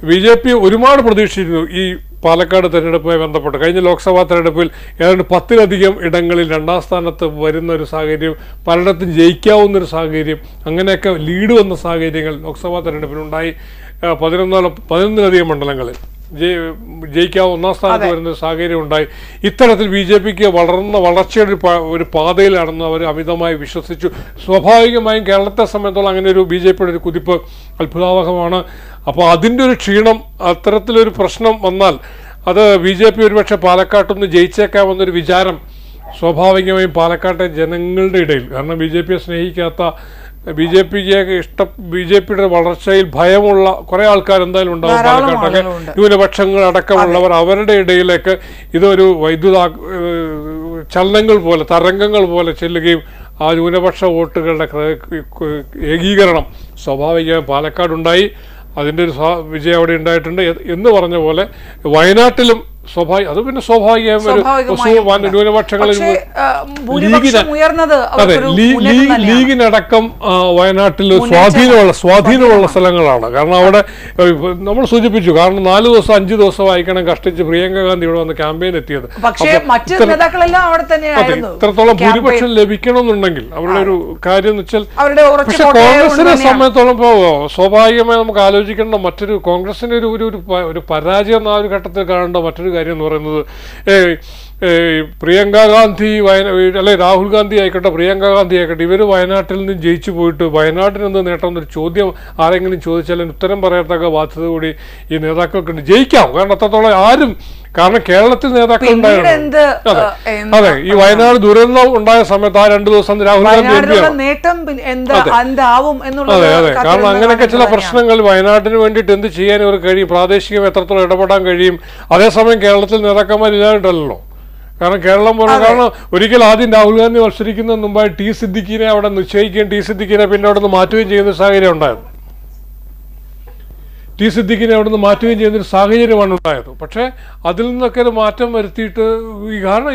BJP ഒരുപാട് പ്രതീക്ഷിച്ചിരുന്നു ഈ പാലക്കാട് തെരഞ്ഞെടുപ്പുമായി ബന്ധപ്പെട്ട്. കഴിഞ്ഞ ലോക്സഭാ തെരഞ്ഞെടുപ്പിൽ ഏതാണ്ട് 10-ലധികം ഇടങ്ങളിൽ രണ്ടാം സ്ഥാനത്ത് വരുന്ന ഒരു സാഹചര്യം, പലയിടത്തും ജയിക്കാവുന്നൊരു സാഹചര്യം, അങ്ങനെയൊക്കെ ലീഡ് വന്ന സാഹചര്യങ്ങൾ ലോക്സഭാ തെരഞ്ഞെടുപ്പിലുണ്ടായി. 11-ലധികം മണ്ഡലങ്ങളിൽ ജയിക്കാവുന്ന ഒന്നാം സ്ഥാനത്ത് വരുന്ന സാഹചര്യം ഉണ്ടായി. ഇത്തരത്തിൽ BJPക്ക് വളർച്ചയുടെ ഒരു പാതയിലാണെന്ന് അവർ അമിതമായി വിശ്വസിച്ചു. സ്വാഭാവികമായും കേരളത്തെ സംബന്ധിച്ചോളം അങ്ങനെ ഒരു BJPയുടെ ഒരു കുതിപ്പ് അത്ഭുതാവഹമാണ്. അപ്പോൾ അതിൻ്റെ ഒരു ക്ഷീണം, അത്തരത്തിലൊരു പ്രശ്നം വന്നാൽ അത് BJP ഒരുപക്ഷെ പാലക്കാട്ടൊന്ന് ജയിച്ചേക്കാമെന്നൊരു വിചാരം സ്വാഭാവികമായും പാലക്കാട്ടെ ജനങ്ങളുടെ ഇടയിൽ, കാരണം BJPയെ സ്നേഹിക്കാത്ത ബി ജെ പിയുടെ വളർച്ചയിൽ ഭയമുള്ള കുറെ ആൾക്കാർ എന്തായാലും ഉണ്ടാവും പാലക്കാട്ടൊക്കെ. ന്യൂനപക്ഷങ്ങൾ അടക്കമുള്ളവർ അവരുടെ ഇടയിലേക്ക് ഇതൊരു ചലനങ്ങൾ പോലെ തരംഗങ്ങൾ പോലെ ചെല്ലുകയും ആ ന്യൂനപക്ഷ വോട്ടുകളുടെ ഏകീകരണം സ്വാഭാവികമായും പാലക്കാടുണ്ടായി. അതിൻ്റെ ഒരു വിജയം അവിടെ ഉണ്ടായിട്ടുണ്ട് എന്ന് പറഞ്ഞ പോലെ വയനാട്ടിലും അത് പിന്നെ സ്വാഭാവികമായും ന്യൂനപക്ഷങ്ങളിൽ ലീഗിനടക്കം വയനാട്ടിൽ സ്വാധീനമുള്ള സ്ഥലങ്ങളാണ്. കാരണം അവിടെ നമ്മൾ സൂചിപ്പിച്ചു, കാരണം 4 ദിവസം 5 ദിവസം വായിക്കണം കഷ്ടിച്ച് പ്രിയങ്ക ഗാന്ധി ഇവിടെ വന്ന് ക്യാമ്പയിൻ എത്തിയത്. ഇത്രത്തോളം ഭൂരിപക്ഷം ലഭിക്കണമെന്നുണ്ടെങ്കിൽ അവരുടെ ഒരു കാര്യം എന്ന് വെച്ചാൽ, പക്ഷെ കോൺഗ്രസിനെ സംബന്ധിച്ചോളം സ്വാഭാവികമായി നമുക്ക് ആലോചിക്കേണ്ട മറ്റൊരു കോൺഗ്രസിന്റെ ഒരു പരാജയം ആ ഒരു ഘട്ടത്തിൽ കാണേണ്ട മറ്റൊരു കാര്യം എന്ന് പറയുന്നത്, പ്രിയങ്ക ഗാന്ധി അല്ലെ രാഹുൽ ഗാന്ധി ആയിക്കോട്ടെ പ്രിയങ്ക ഗാന്ധി ആയിക്കോട്ടെ, ഇവർ വയനാട്ടിൽ നിന്ന് ജയിച്ചു പോയിട്ട് വയനാട്ടിൽ നിന്ന് നേട്ടം എന്നൊരു ചോദ്യം ആരെങ്കിലും ചോദിച്ചാൽ ഉത്തരം പറയത്തക്ക ബാധ്യത കൂടി ഈ നേതാക്കൾക്കുണ്ട്. ജയിക്കാം, കാരണം അത്രത്തോളം കാരണം കേരളത്തിൽ നേതാക്കൾ ഉണ്ടായിരുന്നു. അതെ, ഈ വയനാട് ദുരന്തം ഉണ്ടായ സമയത്ത് ആ 2 ദിവസം രാഹുൽ ഗാന്ധി അതെ, കാരണം അങ്ങനെയൊക്കെ ചില പ്രശ്നങ്ങൾ വയനാട്ടിന് വേണ്ടിയിട്ട് എന്ത് ചെയ്യാൻ ഇവർ കഴിയും, പ്രാദേശികം എത്രത്തോളം ഇടപെടാൻ കഴിയും. അതേസമയം കേരളത്തിൽ നേതാക്കന്മാർ ഇല്ലാണ്ടല്ലോ. കാരണം കേരളം പോലെ, കാരണം ഒരിക്കൽ ആദ്യം രാഹുൽ ഗാന്ധി മത്സരിക്കുന്നതിന് മുമ്പായി ടി സിദ്ദിഖിനെ അവിടെ നിശ്ചയിക്കുകയും ടി സിദ്ദിഖിനെ പിന്നെ അവിടെ നിന്ന് മാറ്റുകയും ചെയ്യുന്ന സാഹചര്യം ഉണ്ടായത്. ചെയ്യുന്നൊരു സാഹചര്യമാണ് ഉണ്ടായത്. പക്ഷേ അതിൽ നിന്നൊക്കെ ഒരു മാറ്റം വരുത്തിയിട്ട് കാരണം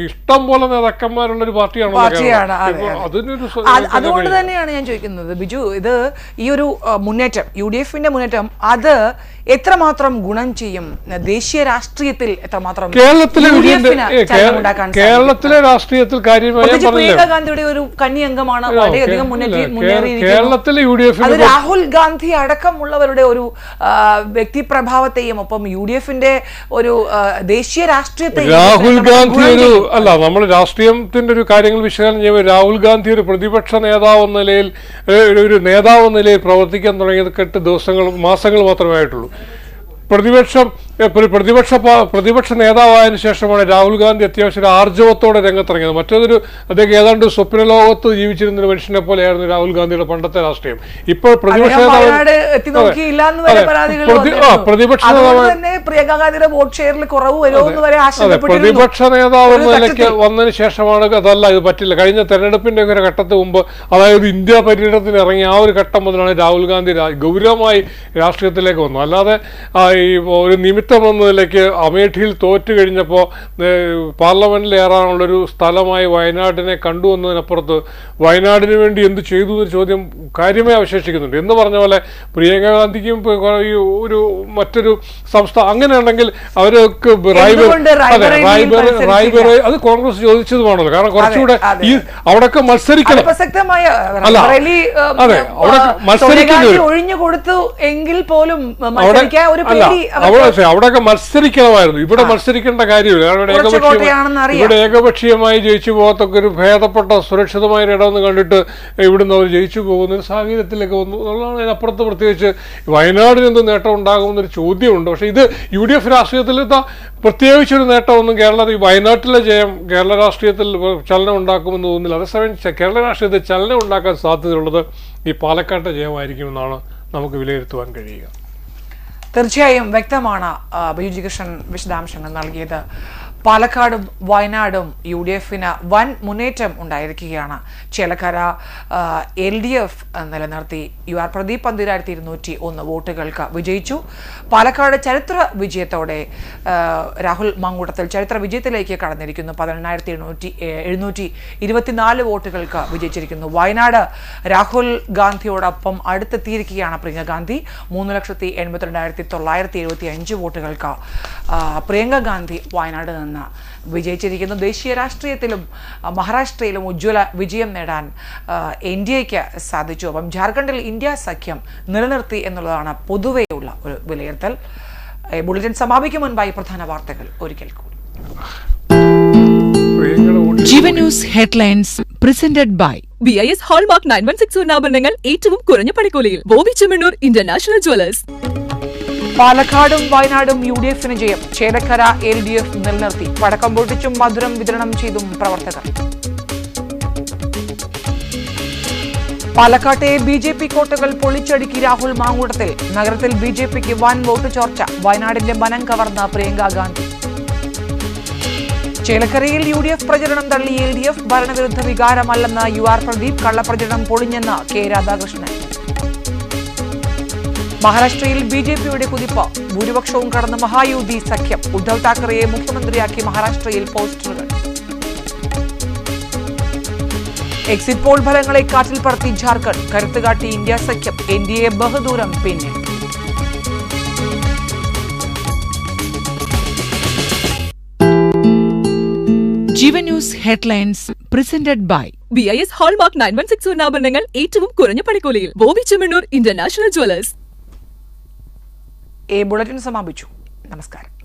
ഇഷ്ടം പോലെ നേതാക്കന്മാരുള്ളൊരു പാർട്ടിയാണ്. അതുകൊണ്ട് തന്നെയാണ് ഞാൻ ചോദിക്കുന്നത് ബിജു, ഇത് ഈ ഒരു മുന്നേറ്റം UDF-ന്റെ മുന്നേറ്റം അത് എത്രമാത്രം ഗുണം ചെയ്യും ദേശീയ രാഷ്ട്രീയത്തിൽ, എത്രമാത്രം കേരളത്തിലെ രാഷ്ട്രീയത്തിൽ കാര്യമായി പ്രിയങ്ക ഗാന്ധിയുടെ ഒരു കന്നി അംഗമാണ് വളരെയധികം മുന്നേറിയിരിക്കുന്നത്. രാഹുൽ ഗാന്ധി അടക്കമുള്ളവരുടെ ഒരു വ്യക്തിപ്രഭാവത്തെയും ഒപ്പം UDF-ന്റെ ഒരു ദേശീയ രാഷ്ട്രീയത്തെയും രാഹുൽ ഗാന്ധി നമ്മൾ രാഷ്ട്രീയത്തിന്റെ ഒരു കാര്യങ്ങൾ വിശകലനം ചെയ്യുമ്പോൾ രാഹുൽ ഗാന്ധി ഒരു പ്രതിപക്ഷ നേതാവ് എന്ന നിലയിൽ പ്രവർത്തിക്കാൻ തുടങ്ങിയത് 8 ദിവസങ്ങൾ മാസങ്ങൾ മാത്രമേ ആയിട്ടുള്ളൂ. പ്രതിപക്ഷ നേതാവായതിനു ശേഷമാണ് രാഹുൽ ഗാന്ധി അത്യാവശ്യം ആർജവത്തോടെ രംഗത്തിറങ്ങിയത്. അദ്ദേഹം ഏതാണ്ട് സ്വപ്ന ലോകത്ത് ജീവിച്ചിരുന്ന ഒരു മനുഷ്യനെ പോലെയായിരുന്നു രാഹുൽ ഗാന്ധിയുടെ പണ്ടത്തെ രാഷ്ട്രീയം. ഇപ്പോൾ പ്രതിപക്ഷ നേതാവ് എന്ന നിലയ്ക്ക് വന്നതിന് ശേഷമാണ് അതല്ല ഇത് പറ്റില്ല. കഴിഞ്ഞ തെരഞ്ഞെടുപ്പിന്റെ ഒരു ഘട്ടത്തിന് മുമ്പ്, അതായത് ഇന്ത്യ പര്യടനത്തിന് ഇറങ്ങിയ ആ ഒരു ഘട്ടം മുതലാണ് രാഹുൽ ഗാന്ധി ഗൗരവമായി രാഷ്ട്രീയത്തിലേക്ക് വന്നു. അല്ലാതെ ഈ ഒരു നിമിത്തം എന്ന നിലയ്ക്ക് അമേഠിയിൽ തോറ്റു കഴിഞ്ഞപ്പോൾ പാർലമെന്റിൽ ഏറാനുള്ളൊരു സ്ഥലമായി വയനാടിനെ കണ്ടുവന്നതിനപ്പുറത്ത് വയനാടിന് വേണ്ടി എന്ത് ചെയ്തു എന്നൊരു ചോദ്യം കാര്യമായി അവശേഷിക്കുന്നുണ്ട്. എന്ന് പറഞ്ഞ പോലെ പ്രിയങ്ക ഗാന്ധിക്കും മറ്റൊരു സംസ്ഥാനം അങ്ങനെയുണ്ടെങ്കിൽ അവർക്ക് റായ്ബറേ അത് കോൺഗ്രസ് ചോദിച്ചതുമാണല്ലോ. കാരണം കുറച്ചുകൂടെ ഈ അവിടെയൊക്കെ മത്സരിക്കണം, അവിടെയൊക്കെ മത്സരിക്കണമായിരുന്നു. ഇവിടെ മത്സരിക്കേണ്ട കാര്യമില്ല. ഇവിടെ ഏകപക്ഷീയമായി ജയിച്ചു പോകത്തൊക്കെ ഒരു ഭേദപ്പെട്ട സുരക്ഷിതമായ ഇടമെന്ന് കണ്ടിട്ട് ഇവിടുന്ന് അവർ ജയിച്ചു പോകുന്ന ഒരു സാഹചര്യത്തിലേക്ക് വന്നു എന്നുള്ളതാണ്. അതിനപ്പുറത്ത് പ്രത്യേകിച്ച് വയനാടിന് എന്ത് നേട്ടം ഉണ്ടാകുമെന്നൊരു ചോദ്യമുണ്ട്. പക്ഷേ ഇത് UDF രാഷ്ട്രീയത്തിൽ പ്രത്യേകിച്ചൊരു നേട്ടമൊന്നും വയനാട്ടിലെ ജയം കേരള രാഷ്ട്രീയത്തിൽ ചലനം ഉണ്ടാക്കുമെന്ന് തോന്നുന്നില്ല. അതേസമയം കേരള രാഷ്ട്രീയത്തിൽ ചലനം ഉണ്ടാക്കാൻ സാധ്യതയുള്ളത് ഈ പാലക്കാട്ടെ ജയമായിരിക്കുമെന്നാണ് നമുക്ക് വിലയിരുത്തുവാൻ കഴിയുക. തീർച്ചയായും വ്യക്തമാണ് ബിജു ജി കൃഷ്ണൻ വിശദാംശങ്ങൾ നൽകിയത്. പാലക്കാടും വയനാടും UDF-ന് വൻ മുന്നേറ്റം ഉണ്ടായിരിക്കുകയാണ്. ചേലക്കര LDF നിലനിർത്തി UR പ്രദീപ് 12,201 വോട്ടുകൾക്ക് വിജയിച്ചു. പാലക്കാട് ചരിത്ര വിജയത്തോടെ രാഹുൽ മാങ്കൂട്ടത്തിൽ ചരിത്ര വിജയത്തിലേക്ക് കടന്നിരിക്കുന്നു. 18,724 വോട്ടുകൾക്ക് വിജയിച്ചിരിക്കുന്നു. വയനാട് രാഹുൽ ഗാന്ധിയോടൊപ്പം അടുത്തെത്തിയിരിക്കുകയാണ് പ്രിയങ്ക ഗാന്ധി. 3,82,975 വോട്ടുകൾക്ക് പ്രിയങ്ക ഗാന്ധി വയനാട് നിന്ന് വിജയിച്ചിരിക്കുന്നു. ദേശീയ രാഷ്ട്രീയത്തിലും മഹാരാഷ്ട്രയിലും ഉജ്ജ്വല വിജയം നേടാൻ ഇന്ത്യയ്ക്ക് സാധിച്ചു. അപ്പം ജാർഖണ്ഡിൽ ഇന്ത്യ സഖ്യം നിലനിർത്തി എന്നുള്ളതാണ് പൊതുവെയുള്ള ഒരു വിലയിരുത്തൽ. ബുള്ളറ്റിൻ സമാപിക്കും മുൻപായി പ്രധാന വാർത്തകൾ ഒരിക്കൽ കൂടി. Jeevan news headlines presented by BIS Hallmark 916 ആഭരണങ്ങൾ ഏറ്റവും കുറഞ്ഞ പണിക്കൂലിയിൽ ബോബി ചെമ്മണ്ണൂർ ഇന്റർനാഷണൽ ജ്വല്ലേഴ്സ്. പാലക്കാടും വയനാടും UDF-ന് ജയം. ചേലക്കര LDF നിലനിർത്തി. പടക്കം പൊട്ടിച്ചും മധുരം വിതരണം ചെയ്തും പ്രവർത്തകർ. പാലക്കാട്ടെ ബി.ജെ.പി കോട്ടകൾ പൊളിച്ചടുക്കി രാഹുൽ മാങ്കൂട്ടത്തിൽ. നഗരത്തിൽ ബി.ജെ.പിക്ക് വൻ വോട്ട് ചോർച്ച. വയനാടിന്റെ മനം കവർന്ന പ്രിയങ്ക ഗാന്ധി. ചേലക്കരയിൽ യു.ഡി.എഫ് പ്രചരണം തള്ളി എൽ.ഡി.എഫ്. ഭരണവിരുദ്ധ വികാരമല്ലെന്ന് യു.ആർ. പ്രദീപ്. കള്ളപ്രചരണം പൊളിഞ്ഞെന്ന് കെ. രാധാകൃഷ്ണൻ. മഹാരാഷ്ട്രയിൽ ബി.ജെ.പിയുടെ കുതിപ്പ്. ഭൂരിപക്ഷവും കടന്ന് മഹായുതി സഖ്യം. ഉദ്ധവ് താക്കറെയെ മുഖ്യമന്ത്രിയാക്കി മഹാരാഷ്ട്രയിൽ പോസ്റ്ററുകൾ. എക്സിറ്റ് പോൾ ഫലങ്ങളെ കാറ്റിൽ പറത്തി ജാർഖണ്ഡ്. കരുത്തുകാട്ടി ഇന്ത്യ സഖ്യം. എൻ.ഡി.എ ബഹുദൂരം പിന്നെ. Jeevan news headlines presented by BIS Hallmark 916 സ്വർണ്ണാഭരണങ്ങൾ ഏറ്റവും കുറഞ്ഞ പണിക്കൂലിയിൽ. Boby Chemmanur international jewellers. Bulletin സമാപിച്ചു. നമസ്കാരം.